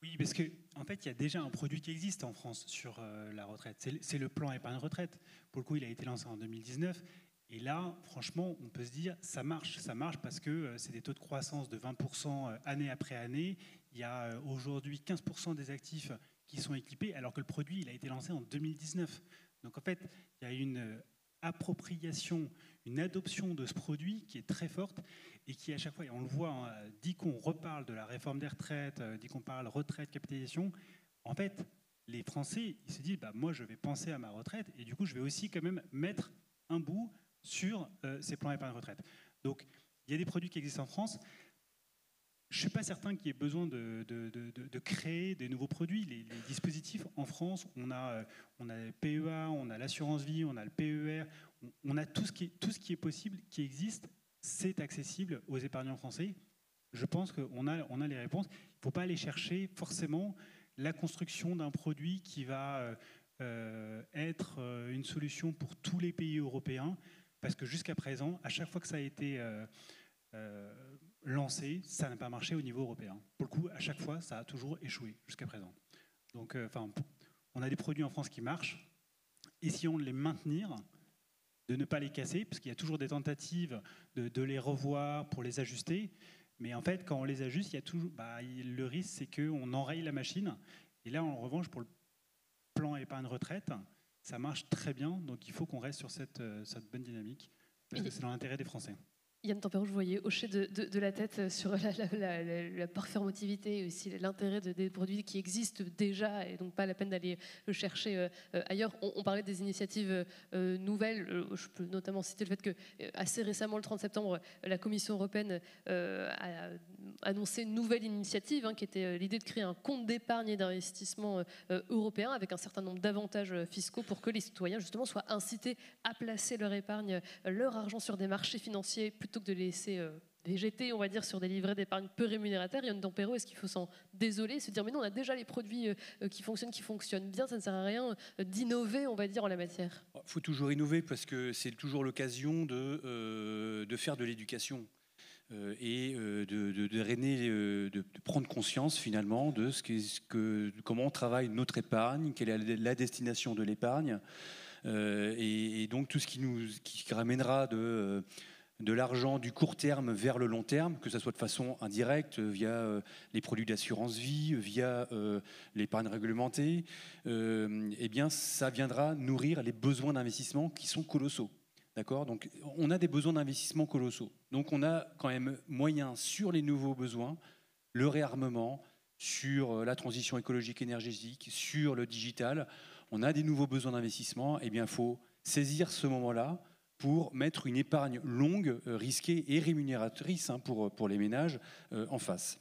Speaker 5: Oui, parce qu'en fait, il y a déjà un produit qui existe en France sur la retraite. C'est le plan épargne retraite. Pour le coup, il a été lancé en 2019. Et là, franchement, on peut se dire, ça marche parce que c'est des taux de croissance de 20% année après année. Il y a aujourd'hui 15% des actifs qui sont équipés, alors que le produit, il a été lancé en 2019. Donc en fait, il y a une appropriation, une adoption de ce produit qui est très forte et qui à chaque fois, et on le voit, dit qu'on reparle de la réforme des retraites, dit qu'on parle retraite, capitalisation, en fait, les Français, ils se disent, moi je vais penser à ma retraite et du coup je vais aussi quand même mettre un bout sur ces plans épargne retraite. Donc, il y a des produits qui existent en France. Je ne suis pas certain qu'il y ait besoin de créer des nouveaux produits. Les dispositifs en France, on a le PEA, on a l'assurance vie, on a le PER, on a tout ce qui est possible, qui existe, c'est accessible aux épargnants français. Je pense qu'on a les réponses. Il ne faut pas aller chercher forcément la construction d'un produit qui va être une solution pour tous les pays européens. Parce que jusqu'à présent, à chaque fois que ça a été lancé, ça n'a pas marché au niveau européen. Pour le coup, à chaque fois, ça a toujours échoué jusqu'à présent. Donc, on a des produits en France qui marchent. Essayons de les maintenir, de ne pas les casser, parce qu'il y a toujours des tentatives de les revoir pour les ajuster. Mais en fait, quand on les ajuste, il y a toujours, le risque, c'est qu'on enraye la machine. Et là, en revanche, pour le plan épargne retraite, ça marche très bien, donc il faut qu'on reste sur cette bonne dynamique, parce que c'est dans l'intérêt des Français.
Speaker 1: Yann Tempero, je voyais hocher de la tête sur la performativité et aussi l'intérêt des produits qui existent déjà et donc pas la peine d'aller chercher ailleurs. On parlait des initiatives nouvelles. Je peux notamment citer le fait que assez récemment, le 30 septembre, la Commission européenne a annoncé une nouvelle initiative qui était l'idée de créer un compte d'épargne et d'investissement européen avec un certain nombre d'avantages fiscaux pour que les citoyens justement soient incités à placer leur épargne, leur argent sur des marchés financiers plutôt que de laisser végéter, on va dire, sur des livrets d'épargne peu rémunérateurs. Yann Tempero, est-ce qu'il faut s'en désoler, se dire mais non, on a déjà les produits qui fonctionnent bien, ça ne sert à rien d'innover, on va dire, en la matière?
Speaker 4: Il faut toujours innover parce que c'est toujours l'occasion de faire de l'éducation. Et de prendre conscience finalement de comment on travaille notre épargne, quelle est la destination de l'épargne, et donc tout ce qui ramènera de l'argent du court terme vers le long terme, que ce soit de façon indirecte via les produits d'assurance vie, via l'épargne réglementée, eh bien ça viendra nourrir les besoins d'investissement qui sont colossaux. D'accord ? Donc, on a des besoins d'investissement colossaux. Donc, on a quand même moyen sur les nouveaux besoins, le réarmement, sur la transition écologique énergétique, sur le digital. On a des nouveaux besoins d'investissement. Eh bien, il faut saisir ce moment-là pour mettre une épargne longue, risquée et rémunératrice pour les ménages en face.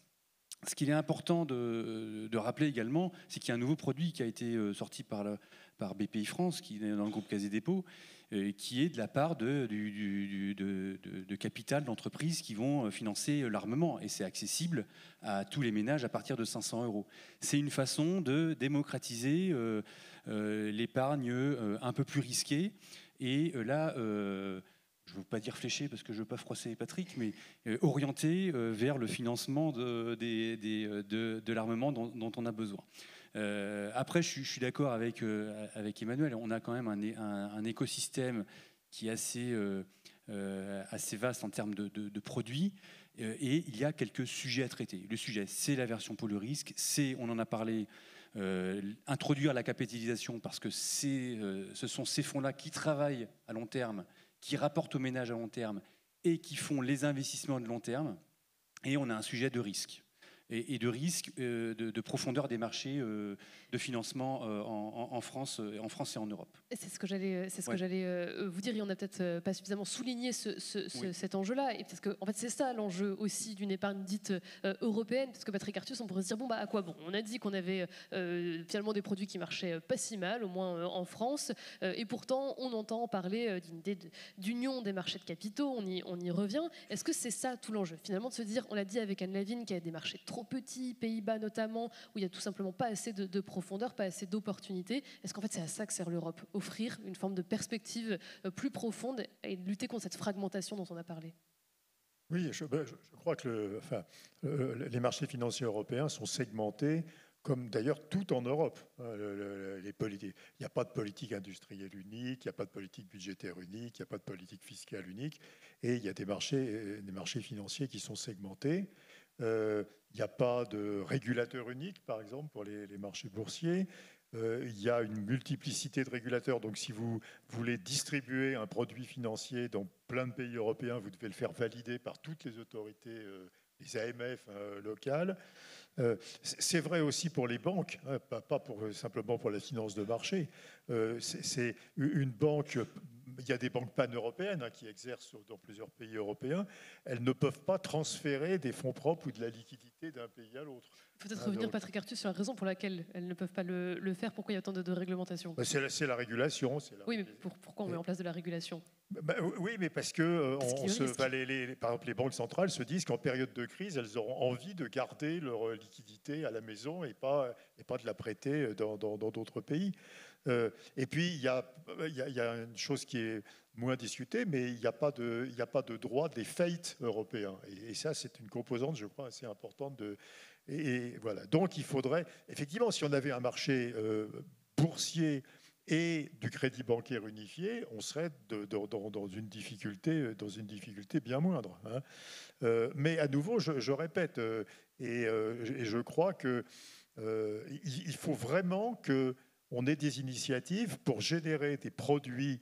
Speaker 4: Ce qu'il est important de rappeler également, c'est qu'il y a un nouveau produit qui a été sorti par BPI France, qui est dans le groupe Caisse des Dépôts, qui est de la part de capital d'entreprises qui vont financer l'armement. Et c'est accessible à tous les ménages à partir de 500 €. C'est une façon de démocratiser l'épargne un peu plus risquée. Et là, je ne veux pas dire fléché parce que je ne veux pas froisser Patrick, mais orienté vers le financement de l'armement dont on a besoin. Après, je suis d'accord avec Emmanuel. On a quand même un écosystème qui est assez vaste en termes de produits. Et il y a quelques sujets à traiter. Le sujet, c'est l'aversion pour le risque, on en a parlé, introduire la capitalisation parce que ce sont ces fonds-là qui travaillent à long terme, qui rapportent aux ménages à long terme et qui font les investissements de long terme. Et on a un sujet de risque. Et de risque de profondeur des marchés de financement en France et en Europe.
Speaker 1: C'est ce que j'allais vous dire. Et on n'a peut-être pas suffisamment souligné cet enjeu-là. Et parce que en fait, c'est ça l'enjeu aussi d'une épargne dite européenne. Parce que Patrick Artus, on pourrait se dire bon, bah, à quoi bon? On a dit qu'on avait finalement des produits qui marchaient pas si mal, au moins en France. Et pourtant, on entend parler d'une idée d'union des marchés de capitaux. On y revient. Est-ce que c'est ça tout l'enjeu? Finalement, de se dire, on l'a dit avec Anne Lavigne, qu'il y a des marchés trop petits, Pays-Bas notamment, où il n'y a tout simplement pas assez de profondeur, pas assez d'opportunités. Est-ce qu'en fait c'est à ça que sert l'Europe? Offrir une forme de perspective plus profonde et lutter contre cette fragmentation dont on a parlé?
Speaker 2: Oui, je crois que les marchés financiers européens sont segmentés, comme d'ailleurs tout en Europe. Les politiques. Il n'y a pas de politique industrielle unique, il n'y a pas de politique budgétaire unique, il n'y a pas de politique fiscale unique, et il y a des marchés financiers qui sont segmentés. Il n'y a pas de régulateur unique, par exemple, pour les marchés boursiers. Il y a une multiplicité de régulateurs. Donc, si vous voulez distribuer un produit financier dans plein de pays européens, vous devez le faire valider par toutes les autorités, les AMF locales. C'est vrai aussi pour les banques, hein, pas simplement pour la finance de marché. C'est une banque. Il y a des banques pan-européennes qui exercent dans plusieurs pays européens. Elles ne peuvent pas transférer des fonds propres ou de la liquidité d'un pays à l'autre.
Speaker 1: Peut-être revenir, Patrick Artus, sur la raison pour laquelle elles ne peuvent pas le faire. Pourquoi il y a autant de réglementation?
Speaker 2: C'est la régulation.
Speaker 1: Oui, mais pourquoi on met en place de la régulation?
Speaker 2: Oui, mais parce que par exemple, les banques centrales se disent qu'en période de crise, elles auront envie de garder leur liquidité à la maison et pas de la prêter dans d'autres pays. Et puis, il y a une chose qui est moins discutée, mais il n'y a pas de droit des faillites européens. Et ça, c'est une composante, je crois, assez importante. Et voilà. Donc, il faudrait, effectivement, si on avait un marché boursier et du crédit bancaire unifié, on serait dans une difficulté bien moindre. Hein. Mais à nouveau, je répète, et je crois qu'il faut vraiment qu'on ait des initiatives pour générer des produits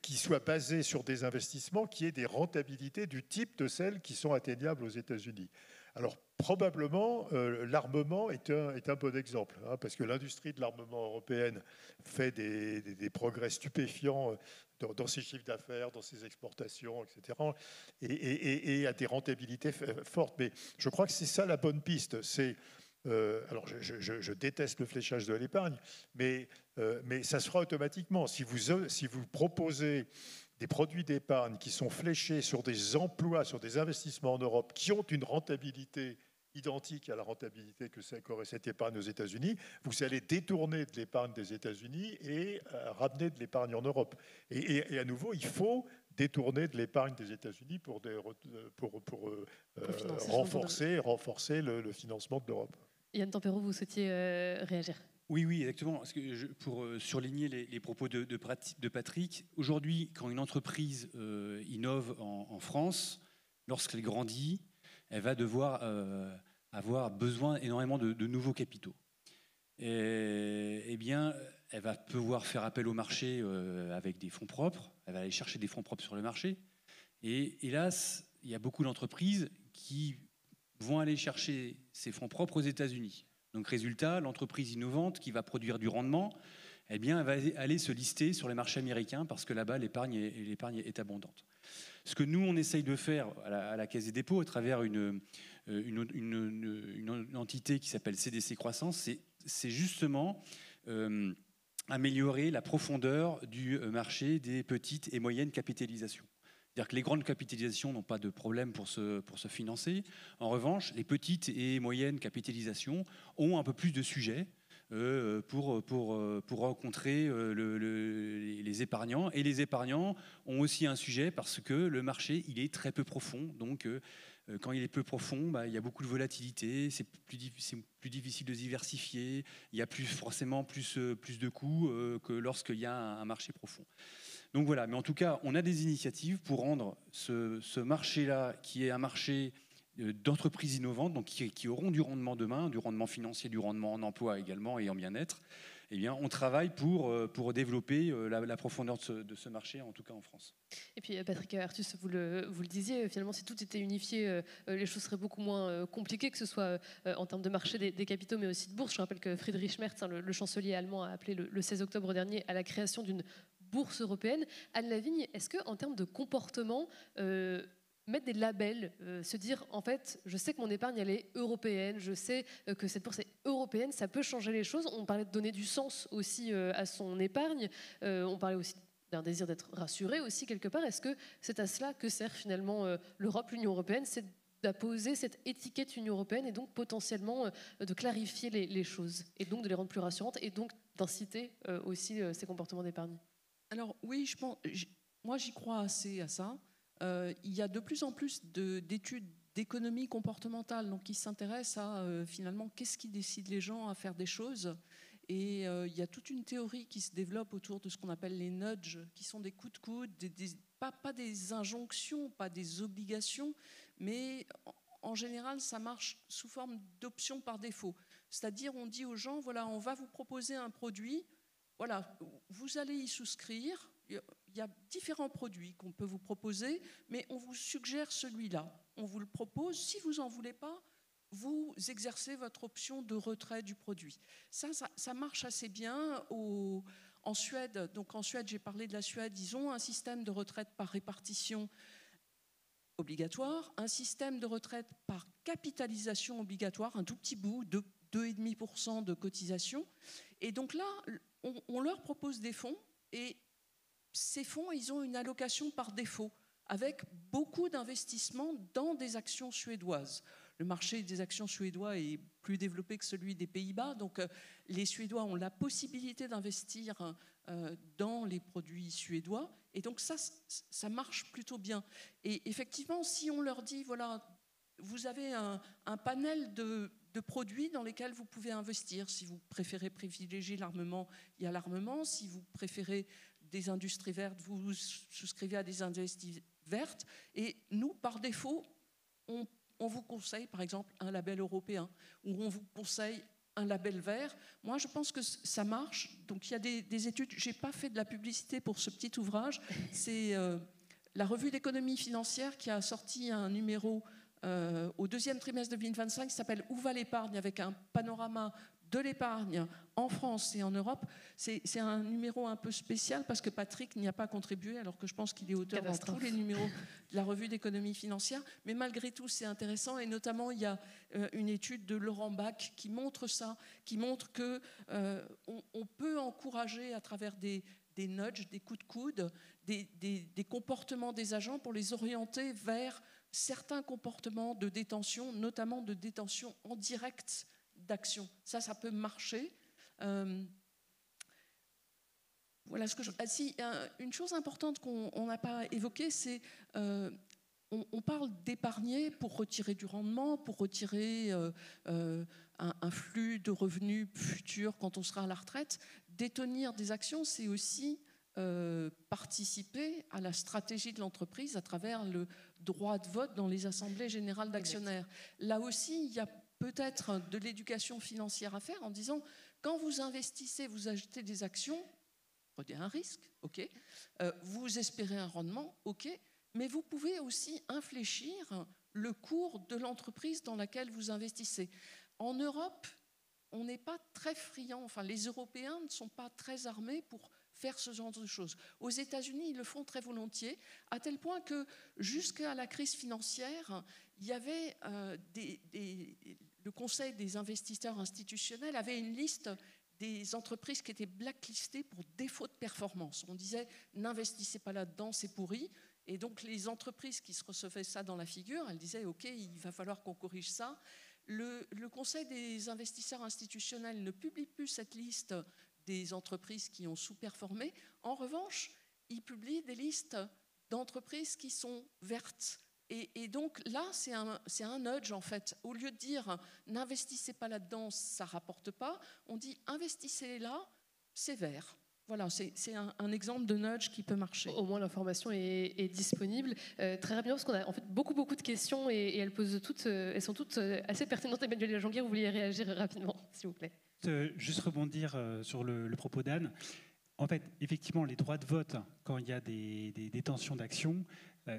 Speaker 2: qui soient basés sur des investissements qui aient des rentabilités du type de celles qui sont atteignables aux États-Unis. Alors, probablement, l'armement est un bon exemple, hein, parce que l'industrie de l'armement européenne fait des progrès stupéfiants dans ses chiffres d'affaires, dans ses exportations, etc., et a des rentabilités fortes. Mais je crois que c'est ça la bonne piste. Alors, je déteste le fléchage de l'épargne, mais ça se fera automatiquement. Si vous proposez des produits d'épargne qui sont fléchés sur des emplois, sur des investissements en Europe, qui ont une rentabilité identique à la rentabilité qu'aurait cette épargne aux États-Unis, vous allez détourner de l'épargne des États-Unis et ramener de l'épargne en Europe. Et à nouveau, il faut détourner de l'épargne des États-Unis pour renforcer le financement de l'Europe.
Speaker 1: Yann Tempero, vous souhaitiez réagir?
Speaker 4: Oui, exactement. Parce que pour surligner les propos de Patrick, aujourd'hui, quand une entreprise innove en France, lorsqu'elle grandit, elle va devoir avoir besoin énormément de nouveaux capitaux. Eh bien, elle va pouvoir faire appel au marché avec des fonds propres. Elle va aller chercher des fonds propres sur le marché. Et hélas, il y a beaucoup d'entreprises qui vont aller chercher ces fonds propres aux États-Unis. Donc, résultat, l'entreprise innovante qui va produire du rendement, eh bien, elle va aller se lister sur les marchés américains parce que là-bas, l'épargne est abondante. Ce que nous, on essaye de faire à la Caisse des dépôts à travers une entité qui s'appelle CDC Croissance, c'est justement améliorer la profondeur du marché des petites et moyennes capitalisations. C'est-à-dire que les grandes capitalisations n'ont pas de problème pour se financer. En revanche, les petites et moyennes capitalisations ont un peu plus de sujets pour rencontrer les épargnants. Et les épargnants ont aussi un sujet parce que le marché, il est très peu profond. Donc, quand il est peu profond, il y a beaucoup de volatilité, c'est plus difficile de diversifier, il y a forcément plus de coûts que lorsqu'il y a un marché profond. Donc voilà, mais en tout cas, on a des initiatives pour rendre ce marché-là, qui est un marché d'entreprises innovantes, donc qui auront du rendement demain, du rendement financier, du rendement en emploi également et en bien-être. Eh bien, on travaille pour développer la profondeur de ce marché, en tout cas en France.
Speaker 1: Et puis Patrick Artus, vous le disiez, finalement, si tout était unifié, les choses seraient beaucoup moins compliquées, que ce soit en termes de marché des capitaux, mais aussi de bourse. Je rappelle que Friedrich Merz, le chancelier allemand, a appelé le 16 octobre dernier à la création d'une bourse européenne. Anne Lavigne, est-ce qu'en termes de comportement, mettre des labels, se dire en fait, je sais que mon épargne elle est européenne, je sais que cette bourse est européenne, ça peut changer les choses. On parlait de donner du sens aussi à son épargne, on parlait aussi d'un désir d'être rassuré aussi quelque part. Est-ce que c'est à cela que sert finalement l'Europe, l'Union européenne, c'est d'apposer cette étiquette Union européenne et donc potentiellement de clarifier les choses et donc de les rendre plus rassurantes et donc d'inciter aussi ces comportements d'épargne?
Speaker 6: Alors oui, moi j'y crois assez à ça. Il y a de plus en plus d'études d'économie comportementale donc qui s'intéressent à finalement qu'est-ce qui décide les gens à faire des choses. Et il y a toute une théorie qui se développe autour de ce qu'on appelle les nudges, qui sont des coups de coude, pas des injonctions, pas des obligations, mais en général, ça marche sous forme d'options par défaut. C'est-à-dire, on dit aux gens, voilà, on va vous proposer un produit, voilà, vous allez y souscrire. Il y a différents produits qu'on peut vous proposer, mais on vous suggère celui-là. On vous le propose. Si vous n'en voulez pas, vous exercez votre option de retrait du produit. Ça marche assez bien en Suède. Donc en Suède, j'ai parlé de la Suède, ils ont un système de retraite par répartition obligatoire, un système de retraite par capitalisation obligatoire, un tout petit bout, 2,5% de cotisation. Et donc là, on leur propose des fonds et ces fonds, ils ont une allocation par défaut avec beaucoup d'investissements dans des actions suédoises. Le marché des actions suédois est plus développé que celui des Pays-Bas, donc les Suédois ont la possibilité d'investir dans les produits suédois, et donc ça marche plutôt bien. Et effectivement, si on leur dit, voilà, vous avez un panel de produits dans lesquels vous pouvez investir, si vous préférez privilégier l'armement, il y a l'armement, si vous préférez des industries vertes, vous souscrivez à des industries vertes, et nous, par défaut, on vous conseille, par exemple, un label européen, ou on vous conseille un label vert. Moi, je pense que ça marche. Donc, il y a des études. Je n'ai pas fait de la publicité pour ce petit ouvrage. C'est la revue d'économie financière qui a sorti un numéro au deuxième trimestre 2025 qui s'appelle « Où va l'épargne ?», avec un panorama de l'épargne en France et en Europe. C'est un numéro un peu spécial parce que Patrick n'y a pas contribué, alors que je pense qu'il est auteur dans tous les numéros de la revue d'économie financière. Mais malgré tout, c'est intéressant. Et notamment, il y a une étude de Laurent Bach qui montre ça, qui montre qu'on peut encourager à travers des nudges, des coups de coude, des comportements des agents pour les orienter vers certains comportements de détention, notamment de détention en direct d'action. Ça peut marcher. Voilà ce que une chose importante qu'on n'a pas évoquée, c'est on parle d'épargner pour retirer du rendement, pour retirer un flux de revenus futurs quand on sera à la retraite. Détenir des actions, c'est aussi participer à la stratégie de l'entreprise à travers le droit de vote dans les assemblées générales d'actionnaires. Là aussi, il y a peut-être de l'éducation financière à faire en disant, quand vous investissez, vous achetez des actions, prenez un risque, ok, vous espérez un rendement, ok, mais vous pouvez aussi infléchir le cours de l'entreprise dans laquelle vous investissez. En Europe, on n'est pas très friand, enfin les Européens ne sont pas très armés pour faire ce genre de choses. Aux États-Unis, ils le font très volontiers, à tel point que jusqu'à la crise financière, il y avait le Conseil des investisseurs institutionnels avait une liste des entreprises qui étaient blacklistées pour défaut de performance. On disait, n'investissez pas là-dedans, c'est pourri. Et donc les entreprises qui se recevaient ça dans la figure, elles disaient, OK, il va falloir qu'on corrige ça. Le Conseil des investisseurs institutionnels ne publie plus cette liste des entreprises qui ont sous-performé. En revanche, il publie des listes d'entreprises qui sont vertes. Et donc là, c'est un nudge en fait. Au lieu de dire n'investissez pas là-dedans, ça ne rapporte pas, on dit investissez là, c'est vert. Voilà, c'est un exemple de nudge qui peut marcher.
Speaker 1: Au moins l'information est disponible. Très rapidement, parce qu'on a en fait beaucoup de questions et elles sont toutes assez pertinentes. Emmanuel Jonguier, vous vouliez réagir rapidement, s'il vous plaît.
Speaker 5: Juste rebondir sur le propos d'Anne. En fait, effectivement, les droits de vote, quand il y a des détentions d'actions,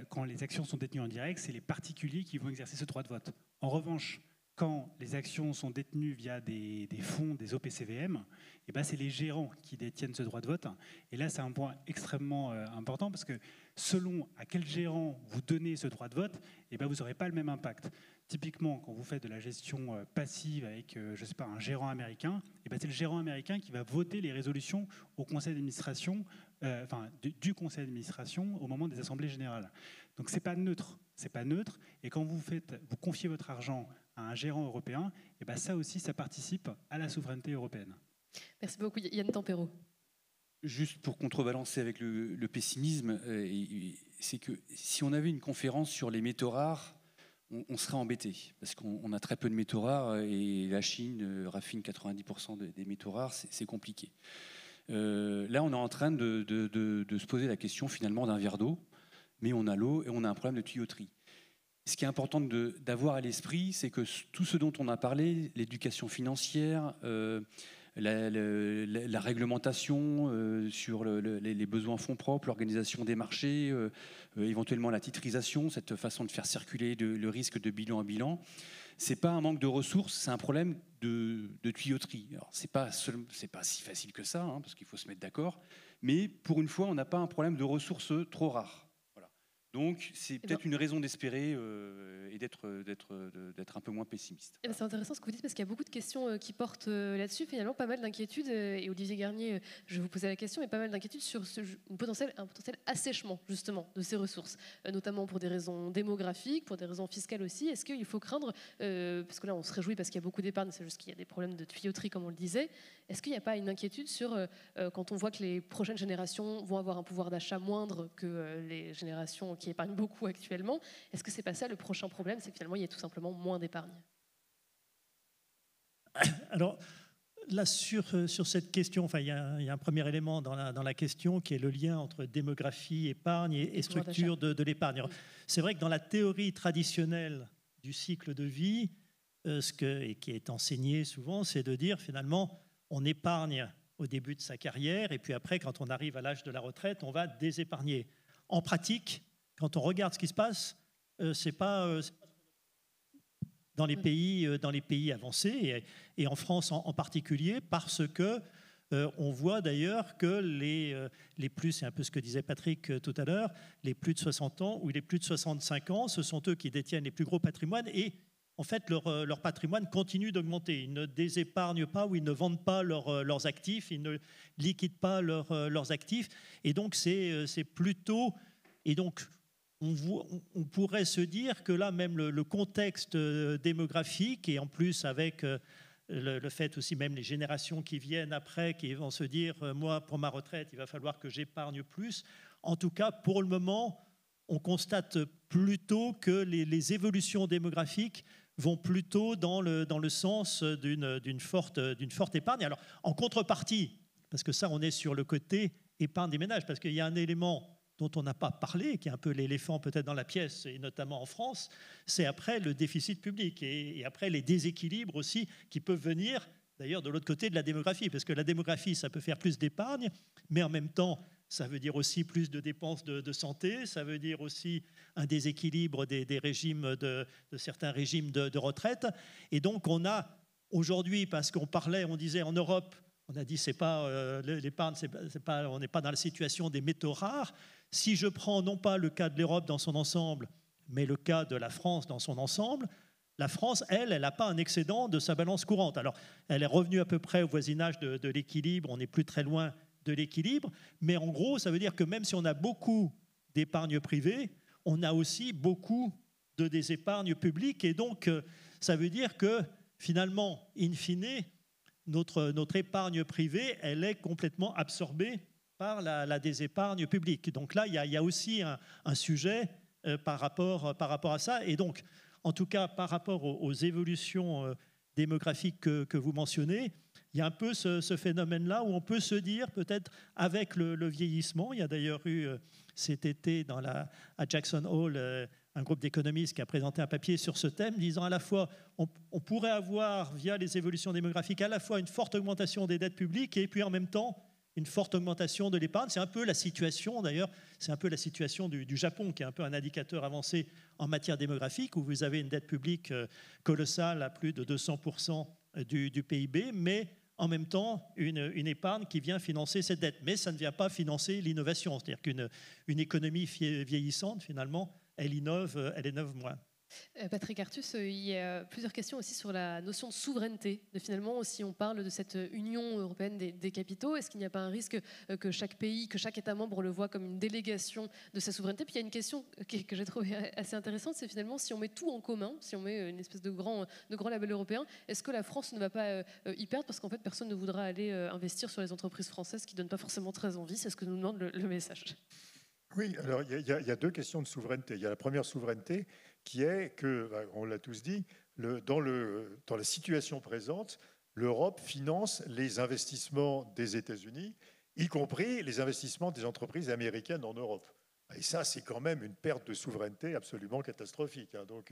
Speaker 5: quand les actions sont détenues en direct, c'est les particuliers qui vont exercer ce droit de vote. En revanche, quand les actions sont détenues via des fonds, des OPCVM, eh ben c'est les gérants qui détiennent ce droit de vote. Et là, c'est un point extrêmement important parce que selon à quel gérant vous donnez ce droit de vote, eh ben vous n'aurez pas le même impact. Typiquement, quand vous faites de la gestion passive avec, je sais pas, un gérant américain, eh ben c'est le gérant américain qui va voter les résolutions au conseil d'administration, du conseil d'administration au moment des assemblées générales. Donc c'est pas neutre. Et quand vous confiez votre argent à un gérant européen, et ben ça aussi, ça participe à la souveraineté européenne.
Speaker 1: Merci beaucoup. Yann Tempero.
Speaker 4: Juste pour contrebalancer avec le pessimisme, c'est que si on avait une conférence sur les métaux rares, on serait embêté, parce qu'on a très peu de métaux rares et la Chine raffine 90% des métaux rares, c'est compliqué. Là, on est en train de se poser la question finalement d'un verre d'eau, mais on a l'eau et on a un problème de tuyauterie. Ce qui est important d'avoir à l'esprit, c'est que tout ce dont on a parlé, l'éducation financière, la réglementation sur les besoins en fonds propres, l'organisation des marchés, éventuellement la titrisation, cette façon de faire circuler le risque de bilan à bilan, c'est pas un manque de ressources, c'est un problème de tuyauterie. Alors, c'est pas si facile que ça, parce qu'il faut se mettre d'accord, mais pour une fois, on n'a pas un problème de ressources trop rares. Donc, c'est peut-être une raison d'espérer et d'être un peu moins pessimiste.
Speaker 1: C'est intéressant ce que vous dites parce qu'il y a beaucoup de questions qui portent là-dessus. Finalement, pas mal d'inquiétudes. Et Olivier Garnier, je vais vous poser la question, mais pas mal d'inquiétudes sur un potentiel assèchement, justement, de ces ressources, notamment pour des raisons démographiques, pour des raisons fiscales aussi. Est-ce qu'il faut craindre, parce que là, on se réjouit parce qu'il y a beaucoup d'épargne, c'est juste qu'il y a des problèmes de tuyauterie, comme on le disait. Est-ce qu'il n'y a pas une inquiétude sur quand on voit que les prochaines générations vont avoir un pouvoir d'achat moindre que les générations qui épargnent beaucoup actuellement? Est-ce que c'est pas ça le prochain problème, c'est que finalement il y a tout simplement moins d'épargne?
Speaker 3: Alors là, sur cette question, il y a un premier élément dans la question qui est le lien entre démographie, épargne et structure de l'épargne. C'est vrai que dans la théorie traditionnelle du cycle de vie, et qui est enseigné souvent, c'est de dire finalement on épargne au début de sa carrière et puis après, quand on arrive à l'âge de la retraite, on va désépargner. En pratique, quand on regarde ce qui se passe, c'est pas dans les pays avancés et en France en particulier, parce que on voit d'ailleurs que les plus, c'est un peu ce que disait Patrick tout à l'heure, les plus de 60 ans ou les plus de 65 ans, ce sont eux qui détiennent les plus gros patrimoines et en fait, leur patrimoine continue d'augmenter. Ils ne désépargnent pas ou ils ne vendent pas leurs actifs, ils ne liquident pas leurs actifs. Et donc, c'est plutôt... Et donc, on pourrait se dire que là, même le contexte démographique, et en plus avec le fait aussi, même les générations qui viennent après, qui vont se dire, moi, pour ma retraite, il va falloir que j'épargne plus. En tout cas, pour le moment, on constate plutôt que les évolutions démographiques vont plutôt dans le sens d'une forte épargne. Alors, en contrepartie, parce que ça, on est sur le côté épargne des ménages, parce qu'il y a un élément dont on n'a pas parlé, qui est un peu l'éléphant peut-être dans la pièce, et notamment en France, c'est après le déficit public et après les déséquilibres aussi qui peuvent venir, d'ailleurs, de l'autre côté de la démographie, parce que la démographie, ça peut faire plus d'épargne, mais en même temps, ça veut dire aussi plus de dépenses de santé, ça veut dire aussi un déséquilibre des régimes de certains régimes de retraite. Et donc on a aujourd'hui, parce on disait en Europe, on a dit c'est pas l'épargne, on n'est pas dans la situation des métaux rares. Si je prends non pas le cas de l'Europe dans son ensemble, mais le cas de la France dans son ensemble, la France, elle n'a pas un excédent de sa balance courante. Alors, elle est revenue à peu près au voisinage de l'équilibre, on n'est plus très loin de l'équilibre, mais en gros, ça veut dire que même si on a beaucoup d'épargne privée, on a aussi beaucoup de désépargne publique, et donc ça veut dire que finalement, in fine, notre épargne privée, elle est complètement absorbée par la désépargne publique. Donc là, il y a aussi un sujet par rapport à ça, et donc, en tout cas, par rapport aux évolutions démographiques que vous mentionnez, il y a un peu ce phénomène-là où on peut se dire, peut-être avec le vieillissement, il y a d'ailleurs eu cet été à Jackson Hole un groupe d'économistes qui a présenté un papier sur ce thème, disant à la fois on pourrait avoir, via les évolutions démographiques, à la fois une forte augmentation des dettes publiques et puis en même temps une forte augmentation de l'épargne. C'est un peu la situation, d'ailleurs, c'est un peu la situation du Japon, qui est un peu un indicateur avancé en matière démographique, où vous avez une dette publique colossale à plus de 200% du PIB, mais en même temps une épargne qui vient financer cette dette. Mais ça ne vient pas financer l'innovation. C'est-à-dire qu'une économie vieillissante, finalement, elle innove moins.
Speaker 1: Patrick Artus, il y a plusieurs questions aussi sur la notion de souveraineté. Finalement, si on parle de cette Union européenne des capitaux, est-ce qu'il n'y a pas un risque que chaque pays, que chaque État membre le voit comme une délégation de sa souveraineté? Puis il y a une question que j'ai trouvée assez intéressante, c'est finalement si on met tout en commun, si on met une espèce de grand label européen, est-ce que la France ne va pas y perdre parce qu'en fait personne ne voudra aller investir sur les entreprises françaises qui ne donnent pas forcément très envie? C'est ce que nous demande le message.
Speaker 2: Oui, alors il y a deux questions de souveraineté. Il y a la première souveraineté qui est que, on l'a tous dit, dans la situation présente, l'Europe finance les investissements des États-Unis, y compris les investissements des entreprises américaines en Europe. Et ça, c'est quand même une perte de souveraineté absolument catastrophique. Donc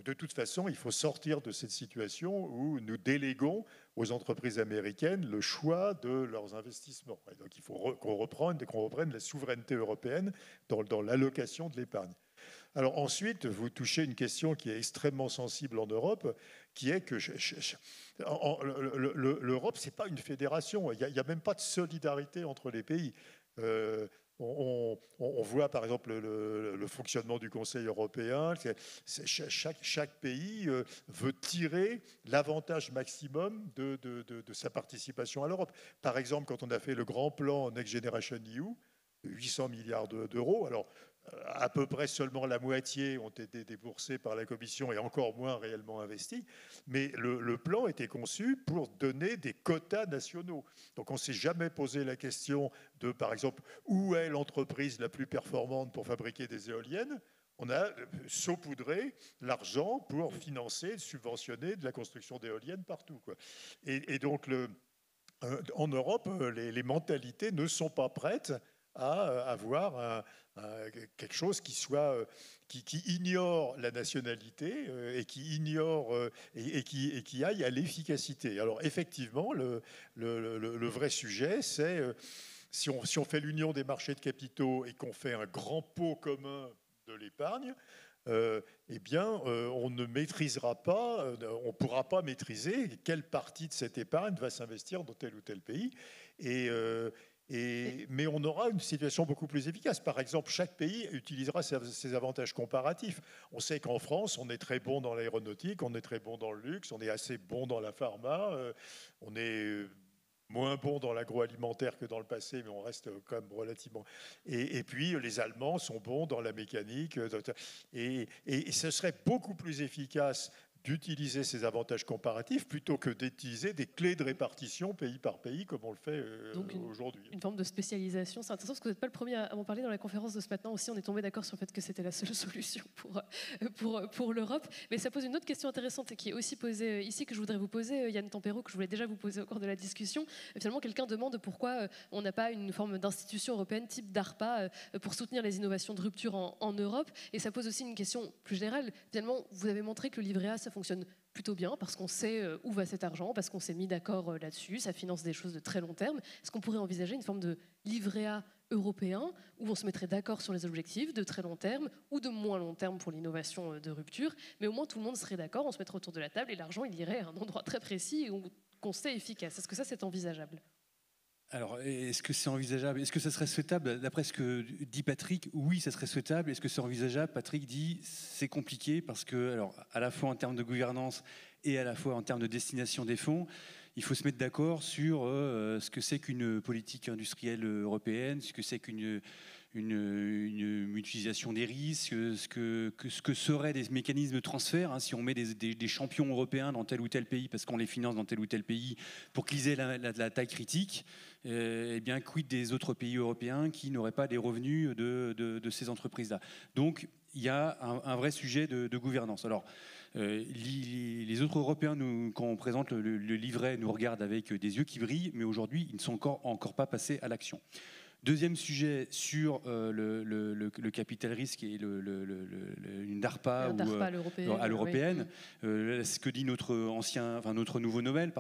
Speaker 2: de toute façon, il faut sortir de cette situation où nous déléguons aux entreprises américaines le choix de leurs investissements. Et donc il faut qu'on reprenne la souveraineté européenne dans l'allocation de l'épargne. Alors ensuite, vous touchez une question qui est extrêmement sensible en Europe, qui est que l'Europe, ce n'est pas une fédération. Il n'y a même pas de solidarité entre les pays. On voit par exemple le fonctionnement du Conseil européen. Chaque pays veut tirer l'avantage maximum de sa participation à l'Europe. Par exemple, quand on a fait le grand plan Next Generation EU, 800 milliards d'euros, alors à peu près seulement la moitié ont été déboursés par la Commission et encore moins réellement investis. Mais le plan était conçu pour donner des quotas nationaux. Donc on ne s'est jamais posé la question de, par exemple, où est l'entreprise la plus performante pour fabriquer des éoliennes. On a saupoudré l'argent pour financer, subventionner de la construction d'éoliennes partout, quoi. Et donc en Europe, les mentalités ne sont pas prêtes à avoir quelque chose qui ignore la nationalité et qui ignore et qui aille à l'efficacité. Alors effectivement, le vrai sujet, c'est si on fait l'union des marchés de capitaux et qu'on fait un grand pot commun de l'épargne, eh bien, on ne maîtrisera pas, on ne pourra pas maîtriser quelle partie de cette épargne va s'investir dans tel ou tel pays. Mais on aura une situation beaucoup plus efficace. Par exemple, chaque pays utilisera ses avantages comparatifs. On sait qu'en France, on est très bon dans l'aéronautique, on est très bon dans le luxe, on est assez bon dans la pharma, on est moins bon dans l'agroalimentaire que dans le passé, mais on reste quand même relativement... Et puis, les Allemands sont bons dans la mécanique. Et ce serait beaucoup plus efficace d'utiliser ces avantages comparatifs plutôt que d'utiliser des clés de répartition pays par pays comme on le fait aujourd'hui.
Speaker 1: Une forme de spécialisation. C'est intéressant parce que vous n'êtes pas le premier à m'en parler dans la conférence de ce matin aussi. On est tombé d'accord sur le fait que c'était la seule solution pour l'Europe. Mais ça pose une autre question intéressante qui est aussi posée ici, que je voudrais vous poser, Yann Tempero, que je voulais déjà vous poser au cours de la discussion. Finalement, quelqu'un demande pourquoi on n'a pas une forme d'institution européenne type DARPA pour soutenir les innovations de rupture en Europe. Et ça pose aussi une question plus générale. Finalement, vous avez montré que le livret A, ça fonctionne plutôt bien parce qu'on sait où va cet argent, parce qu'on s'est mis d'accord là-dessus, ça finance des choses de très long terme. Est-ce qu'on pourrait envisager une forme de livret A européen où on se mettrait d'accord sur les objectifs de très long terme ou de moins long terme pour l'innovation de rupture, mais au moins tout le monde serait d'accord, on se mettrait autour de la table et l'argent il irait à un endroit très précis où qu'on sait efficace. Est-ce que ça c'est envisageable ?
Speaker 4: Alors, est-ce que c'est envisageable? Est-ce que ça serait souhaitable? D'après ce que dit Patrick, oui, ça serait souhaitable. Est-ce que c'est envisageable? Patrick dit c'est compliqué parce que, alors, à la fois en termes de gouvernance et à la fois en termes de destination des fonds, il faut se mettre d'accord sur ce que c'est qu'une politique industrielle européenne, ce que c'est qu'une mutualisation des risques, ce que seraient des mécanismes de transfert, hein, si on met des champions européens dans tel ou tel pays parce qu'on les finance dans tel ou tel pays pour qu'ils aient la taille critique, eh bien quid des autres pays européens qui n'auraient pas des revenus de ces entreprises-là. Donc il y a un vrai sujet de gouvernance. Alors, les autres Européens, quand on présente le livret, nous regardent avec des yeux qui brillent, mais aujourd'hui, ils ne sont encore pas passés à l'action. Deuxième sujet sur le capital risque et une DARPA, à l'européenne. Oui. Ce que dit notre nouveau Nobel,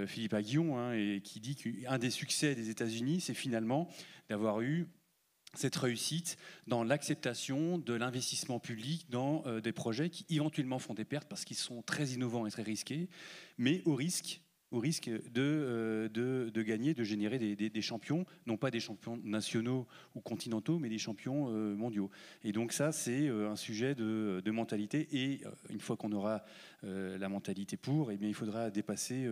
Speaker 4: Philippe Aghion, et qui dit qu'un des succès des États-Unis, c'est finalement d'avoir eu cette réussite dans l'acceptation de l'investissement public dans des projets qui éventuellement font des pertes parce qu'ils sont très innovants et très risqués, mais au risque de gagner, de générer des champions, non pas des champions nationaux ou continentaux, mais des champions mondiaux. Et donc ça, c'est un sujet de mentalité. Et une fois qu'on aura la mentalité eh bien, il faudra dépasser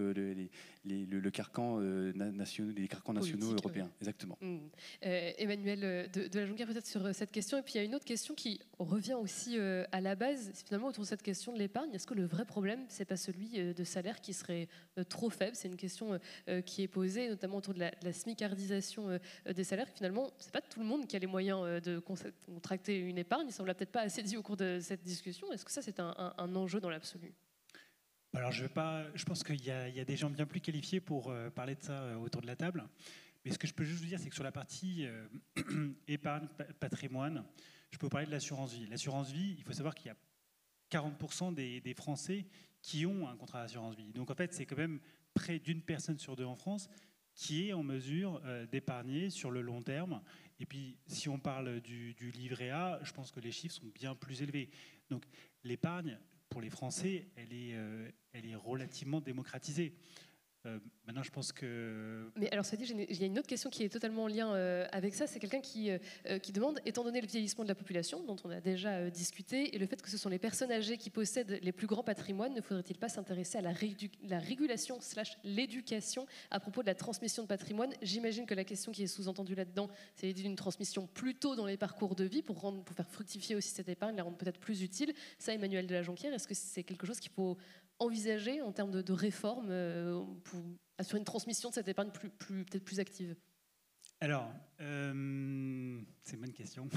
Speaker 4: les carcans nationaux européens. Ouais. Exactement.
Speaker 1: Emmanuel de la Jonquière, peut-être sur cette question. Et puis il y a une autre question qui revient aussi à la base, c'est finalement autour de cette question de l'épargne. Est-ce que le vrai problème, c'est pas celui de salaire qui serait trop faible? C'est une question qui est posée, notamment autour de la smicardisation des salaires. Finalement, c'est pas tout le monde qui a les moyens de contracter une épargne. Ça, on l'a peut-être pas assez dit au cours de cette discussion. Est-ce que ça, c'est un enjeu dans l'absolu?
Speaker 5: Alors, je pense qu'il y a des gens bien plus qualifiés pour parler de ça autour de la table. Mais ce que je peux juste vous dire, c'est que sur la partie épargne, patrimoine, je peux vous parler de l'assurance vie. L'assurance vie, il faut savoir qu'il y a 40% des Français qui ont un contrat d'assurance vie. Donc en fait, c'est quand même près d'une personne sur deux en France qui est en mesure d'épargner sur le long terme. Et puis, si on parle du livret A, je pense que les chiffres sont bien plus élevés. Donc l'épargne, pour les Français, elle est relativement démocratisée. Maintenant, je pense que...
Speaker 1: Mais alors, ça dit, il y a une autre question qui est totalement en lien avec ça. C'est quelqu'un qui demande, étant donné le vieillissement de la population, dont on a déjà discuté, et le fait que ce sont les personnes âgées qui possèdent les plus grands patrimoines, ne faudrait-il pas s'intéresser à la régulation / l'éducation à propos de la transmission de patrimoine? J'imagine que la question qui est sous-entendue là-dedans, c'est l'idée d'une transmission plus tôt dans les parcours de vie pour faire fructifier aussi cette épargne, la rendre peut-être plus utile. Ça, Emmanuel de la Jonquière, est-ce que c'est quelque chose qu'il faut envisager en termes de réforme pour assurer une transmission de cette épargne peut-être plus active?
Speaker 5: Alors, c'est une bonne question.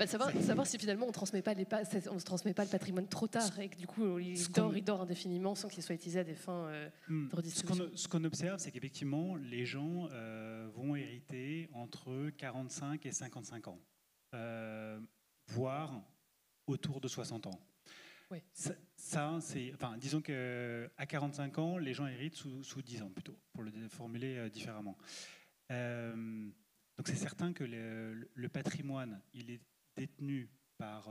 Speaker 1: Savoir si finalement on ne transmet pas le patrimoine trop tard et que du coup il dort indéfiniment sans qu'il soit utilisé à des fins de redistribution.
Speaker 5: Ce qu'on observe, c'est qu'effectivement les gens vont hériter entre 45 et 55 ans, voire autour de 60 ans.
Speaker 1: Oui.
Speaker 5: Disons qu'à 45 ans, les gens héritent sous 10 ans plutôt, pour le formuler différemment. Donc c'est certain que le patrimoine, il est détenu par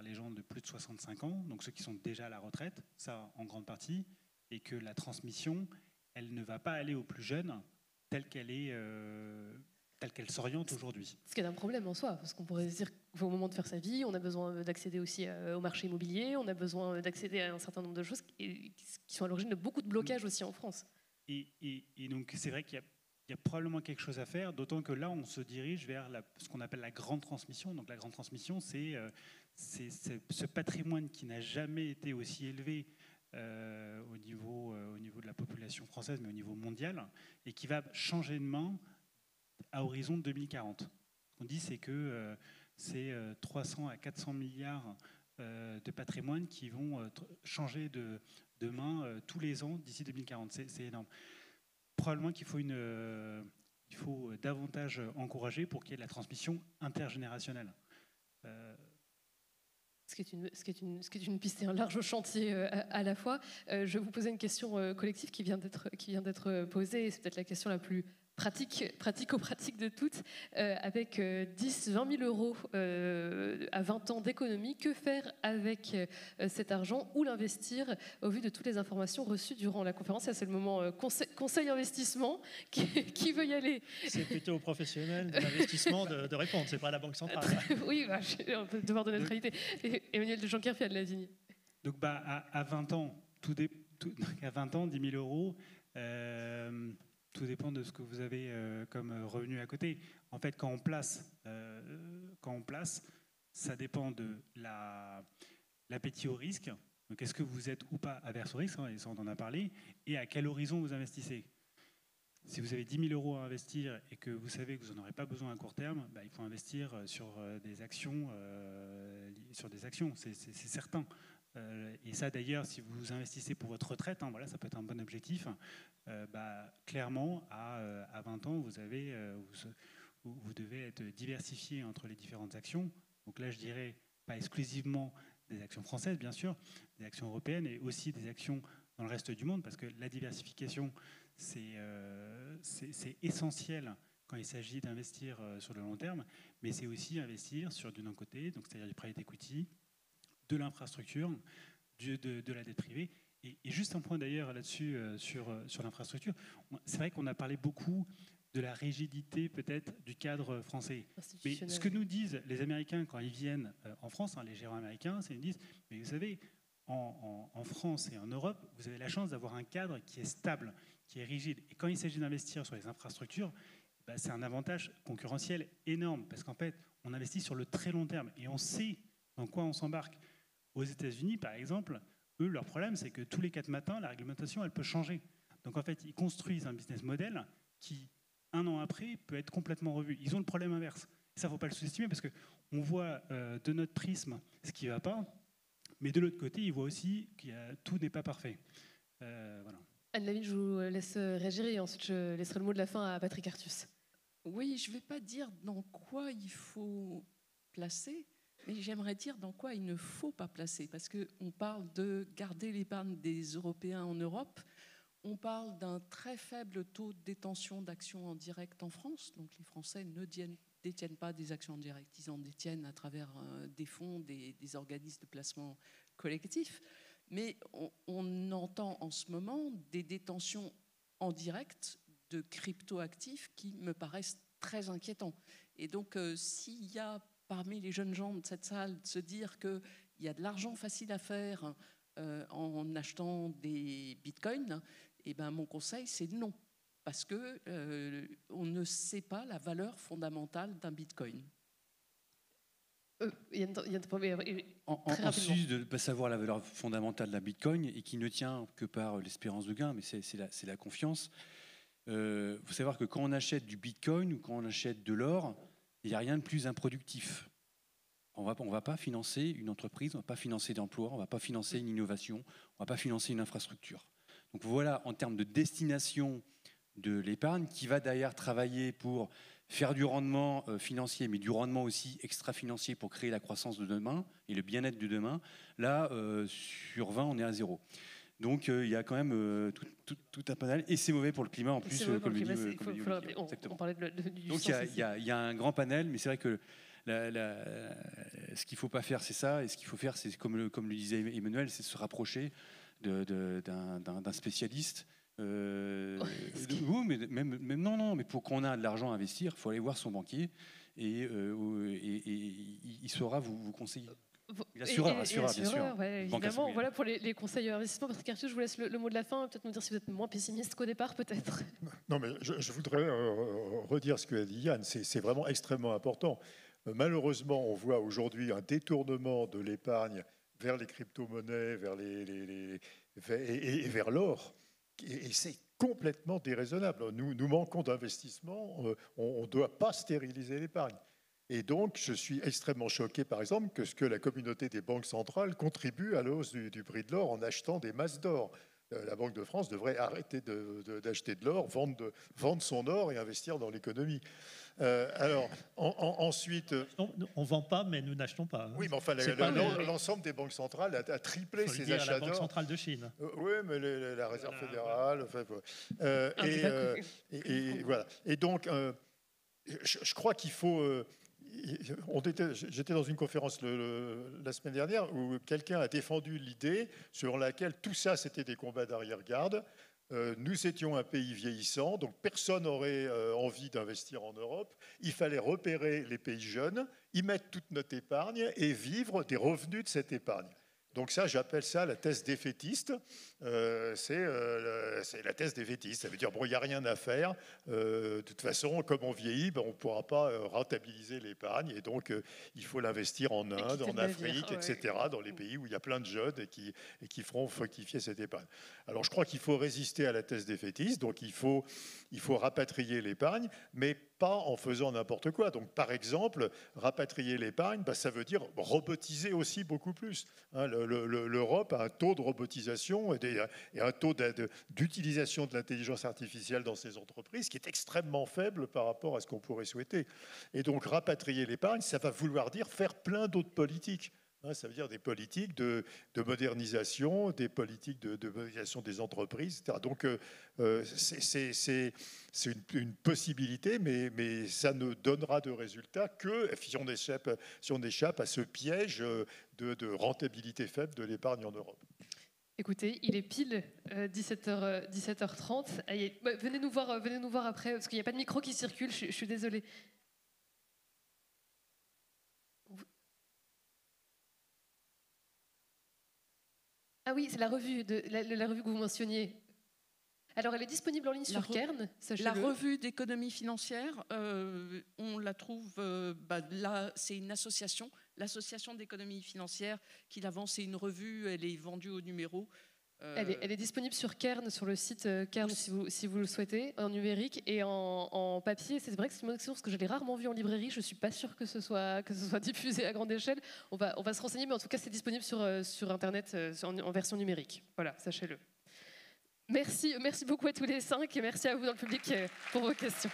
Speaker 5: les gens de plus de 65 ans, donc ceux qui sont déjà à la retraite, ça en grande partie, et que la transmission, elle ne va pas aller aux plus jeunes telle qu'elle s'oriente aujourd'hui.
Speaker 1: Ce qui est un problème en soi, parce qu'on pourrait se dire qu'au moment de faire sa vie, on a besoin d'accéder aussi au marché immobilier, on a besoin d'accéder à un certain nombre de choses qui sont à l'origine de beaucoup de blocages aussi en France.
Speaker 5: Et donc c'est vrai qu'il y a probablement quelque chose à faire, d'autant que là on se dirige vers ce qu'on appelle la grande transmission. Donc la grande transmission, c'est ce patrimoine qui n'a jamais été aussi élevé au niveau de la population française, mais au niveau mondial, et qui va changer de main à horizon 2040. Ce qu'on dit, c'est que c'est 300 à 400 milliards de patrimoine qui vont changer de main tous les ans d'ici 2040. C'est énorme. Probablement qu'il faut il faut davantage encourager pour qu'il y ait de la transmission intergénérationnelle.
Speaker 1: Ce qui est une piste et un large chantier à la fois. Je vais vous poser une question collective qui vient d'être posée. C'est peut-être la question la plus pratico-pratique de toutes, avec 10-20 000 euros à 20 ans d'économie. Que faire avec cet argent? Où l'investir au vu de toutes les informations reçues durant la conférence? Ça, c'est le moment conseil investissement. Qui veut y aller?
Speaker 3: C'est plutôt aux professionnels de l'investissement de répondre, c'est pas à la Banque centrale.
Speaker 1: Oui, j'ai un peu de devoir de neutralité. Emmanuel de Jonquière, fait de la Vigne.
Speaker 5: Donc à 20 ans, à 20 ans, 10 000 euros, tout dépend de ce que vous avez comme revenu à côté. En fait, quand on place, ça dépend de l'appétit au risque. Donc, est-ce que vous êtes ou pas averse au risque, et ça on en a parlé, et à quel horizon vous investissez. si vous avez 10 000 euros à investir et que vous savez que vous n'en aurez pas besoin à court terme, il faut investir sur des actions, c'est certain. Et ça, d'ailleurs, si vous investissez pour votre retraite, voilà, ça peut être un bon objectif. Clairement, à 20 ans, vous devez être diversifié entre les différentes actions. Donc là, je dirais pas exclusivement des actions françaises, bien sûr, des actions européennes et aussi des actions dans le reste du monde, parce que la diversification, c'est essentiel quand il s'agit d'investir sur le long terme, mais c'est aussi investir sur du non-coté, donc c'est-à-dire du private equity, de l'infrastructure, de la dette privée. Et juste un point d'ailleurs là-dessus sur l'infrastructure. C'est vrai qu'on a parlé beaucoup de la rigidité peut-être du cadre français. Mais ce que nous disent les Américains quand ils viennent en France, les gérants américains, c'est qu'ils disent, mais vous savez, en France et en Europe, vous avez la chance d'avoir un cadre qui est stable, qui est rigide. Et quand il s'agit d'investir sur les infrastructures, c'est un avantage concurrentiel énorme, parce qu'en fait, on investit sur le très long terme et on sait dans quoi on s'embarque. Aux États-Unis, par exemple, eux, leur problème, c'est que tous les 4 matins, la réglementation, elle peut changer. Donc en fait, ils construisent un business model qui, 1 an après, peut être complètement revu. Ils ont le problème inverse. Et ça, il ne faut pas le sous-estimer, parce qu'on voit de notre prisme ce qui ne va pas, mais de l'autre côté, ils voient aussi que tout n'est pas parfait. Voilà.
Speaker 1: Anne-Lavigne, je vous laisse réagir et ensuite je laisserai le mot de la fin à Patrick Artus.
Speaker 6: Oui, je ne vais pas dire dans quoi il faut placer, mais j'aimerais dire dans quoi il ne faut pas placer, parce qu'on parle de garder l'épargne des Européens en Europe, on parle d'un très faible taux de détention d'actions en direct en France, donc les Français ne détiennent pas des actions en direct, ils en détiennent à travers des fonds, des organismes de placement collectif, mais on entend en ce moment des détentions en direct de crypto-actifs qui me paraissent très inquiétants. Et donc, s'il y a parmi les jeunes gens de cette salle de se dire qu'il y a de l'argent facile à faire en achetant des bitcoins, mon conseil, c'est non. Parce qu'on ne sait pas la valeur fondamentale d'un bitcoin.
Speaker 4: En sus de ne pas savoir la valeur fondamentale d'un bitcoin et qui ne tient que par l'espérance de gain, mais c'est la confiance. Il faut savoir que quand on achète du bitcoin ou quand on achète de l'or, il n'y a rien de plus improductif. On ne va pas financer une entreprise, on ne va pas financer d'emploi, on ne va pas financer une innovation, on ne va pas financer une infrastructure. Donc voilà, en termes de destination de l'épargne, qui va derrière travailler pour faire du rendement financier, mais du rendement aussi extra-financier pour créer la croissance de demain et le bien-être de demain, là, sur 20, on est à 0. Donc il y a quand même tout un panel, et c'est mauvais pour le climat en plus, comme le dit.
Speaker 1: On parlait du
Speaker 4: donc il y a un grand panel, mais c'est vrai que ce qu'il ne faut pas faire, c'est ça, et ce qu'il faut faire, c'est comme le disait Emmanuel, c'est se rapprocher d'un spécialiste. Oui, mais même non, mais pour qu'on ait de l'argent à investir, il faut aller voir son banquier et il saura vous conseiller. L'assureur, bien sûr.
Speaker 1: Ouais, évidemment, voilà pour les conseils d'investissement. Patrick Artus, je vous laisse le mot de la fin. Peut-être nous dire si vous êtes moins pessimiste qu'au départ, peut-être.
Speaker 2: Non, mais je voudrais redire ce qu'a dit Yann. C'est vraiment extrêmement important. Malheureusement, on voit aujourd'hui un détournement de l'épargne vers les crypto-monnaies, vers l'or. Et c'est complètement déraisonnable. Nous manquons d'investissement. On ne doit pas stériliser l'épargne. Et donc, je suis extrêmement choqué, par exemple, que la communauté des banques centrales contribue à la hausse du prix de l'or en achetant des masses d'or. La Banque de France devrait arrêter d'acheter de l'or, vendre son or et investir dans l'économie. Ensuite...
Speaker 3: On ne vend pas, mais nous n'achetons pas. Hein.
Speaker 2: Oui, mais enfin, l'ensemble des banques centrales a triplé ses achats d'or.
Speaker 3: La Banque centrale de Chine.
Speaker 2: Oui, mais la Réserve fédérale... et voilà. Et donc, je crois qu'il faut... J'étais dans une conférence la semaine dernière où quelqu'un a défendu l'idée selon laquelle tout ça, c'était des combats d'arrière-garde. Nous étions un pays vieillissant, donc personne n'aurait envie d'investir en Europe. Il fallait repérer les pays jeunes, y mettre toute notre épargne et vivre des revenus de cette épargne. Donc ça, j'appelle ça la thèse défaitiste. C'est la thèse défaitiste. Ça veut dire, bon, il n'y a rien à faire. De toute façon, comme on vieillit, ben, on ne pourra pas rentabiliser l'épargne. Et donc, il faut l'investir en Inde, en Afrique, etc., dans les pays où il y a plein de jeunes et qui feront fructifier cette épargne. Alors, je crois qu'il faut résister à la thèse défaitiste. Donc, il faut rapatrier l'épargne, mais pas en faisant n'importe quoi. Donc, par exemple, rapatrier l'épargne, ben, ça veut dire robotiser aussi beaucoup plus. Hein, l'Europe a un taux de robotisation et un taux d'utilisation de l'intelligence artificielle dans ses entreprises qui est extrêmement faible par rapport à ce qu'on pourrait souhaiter. Et donc, rapatrier l'épargne, ça va vouloir dire faire plein d'autres politiques. Ça veut dire des politiques de modernisation, des politiques de modernisation des entreprises, etc. Donc, c'est une possibilité, mais ça ne donnera de résultat que si on échappe à ce piège de rentabilité faible de l'épargne en Europe.
Speaker 1: Écoutez, il est pile 17h30. Allez, venez nous voir après, parce qu'il n'y a pas de micro qui circule, je suis désolée. Ah oui, c'est la revue que vous mentionniez. Alors, elle est disponible en ligne sur Cairn, sachez-le.
Speaker 6: La revue d'économie financière, on la trouve, là, c'est une association, l'association d'économie financière qui l'avance. C'est une revue, elle est vendue au numéro.
Speaker 1: Elle est disponible sur Cairn, sur le site Cairn, si vous le souhaitez, en numérique et en papier. C'est vrai que c'est une option parce que je l'ai rarement vue en librairie. Je ne suis pas sûre que ce soit diffusé à grande échelle. On va se renseigner, mais en tout cas, c'est disponible sur Internet en version numérique. Voilà, sachez-le. Merci beaucoup à tous les 5 et merci à vous dans le public pour vos questions.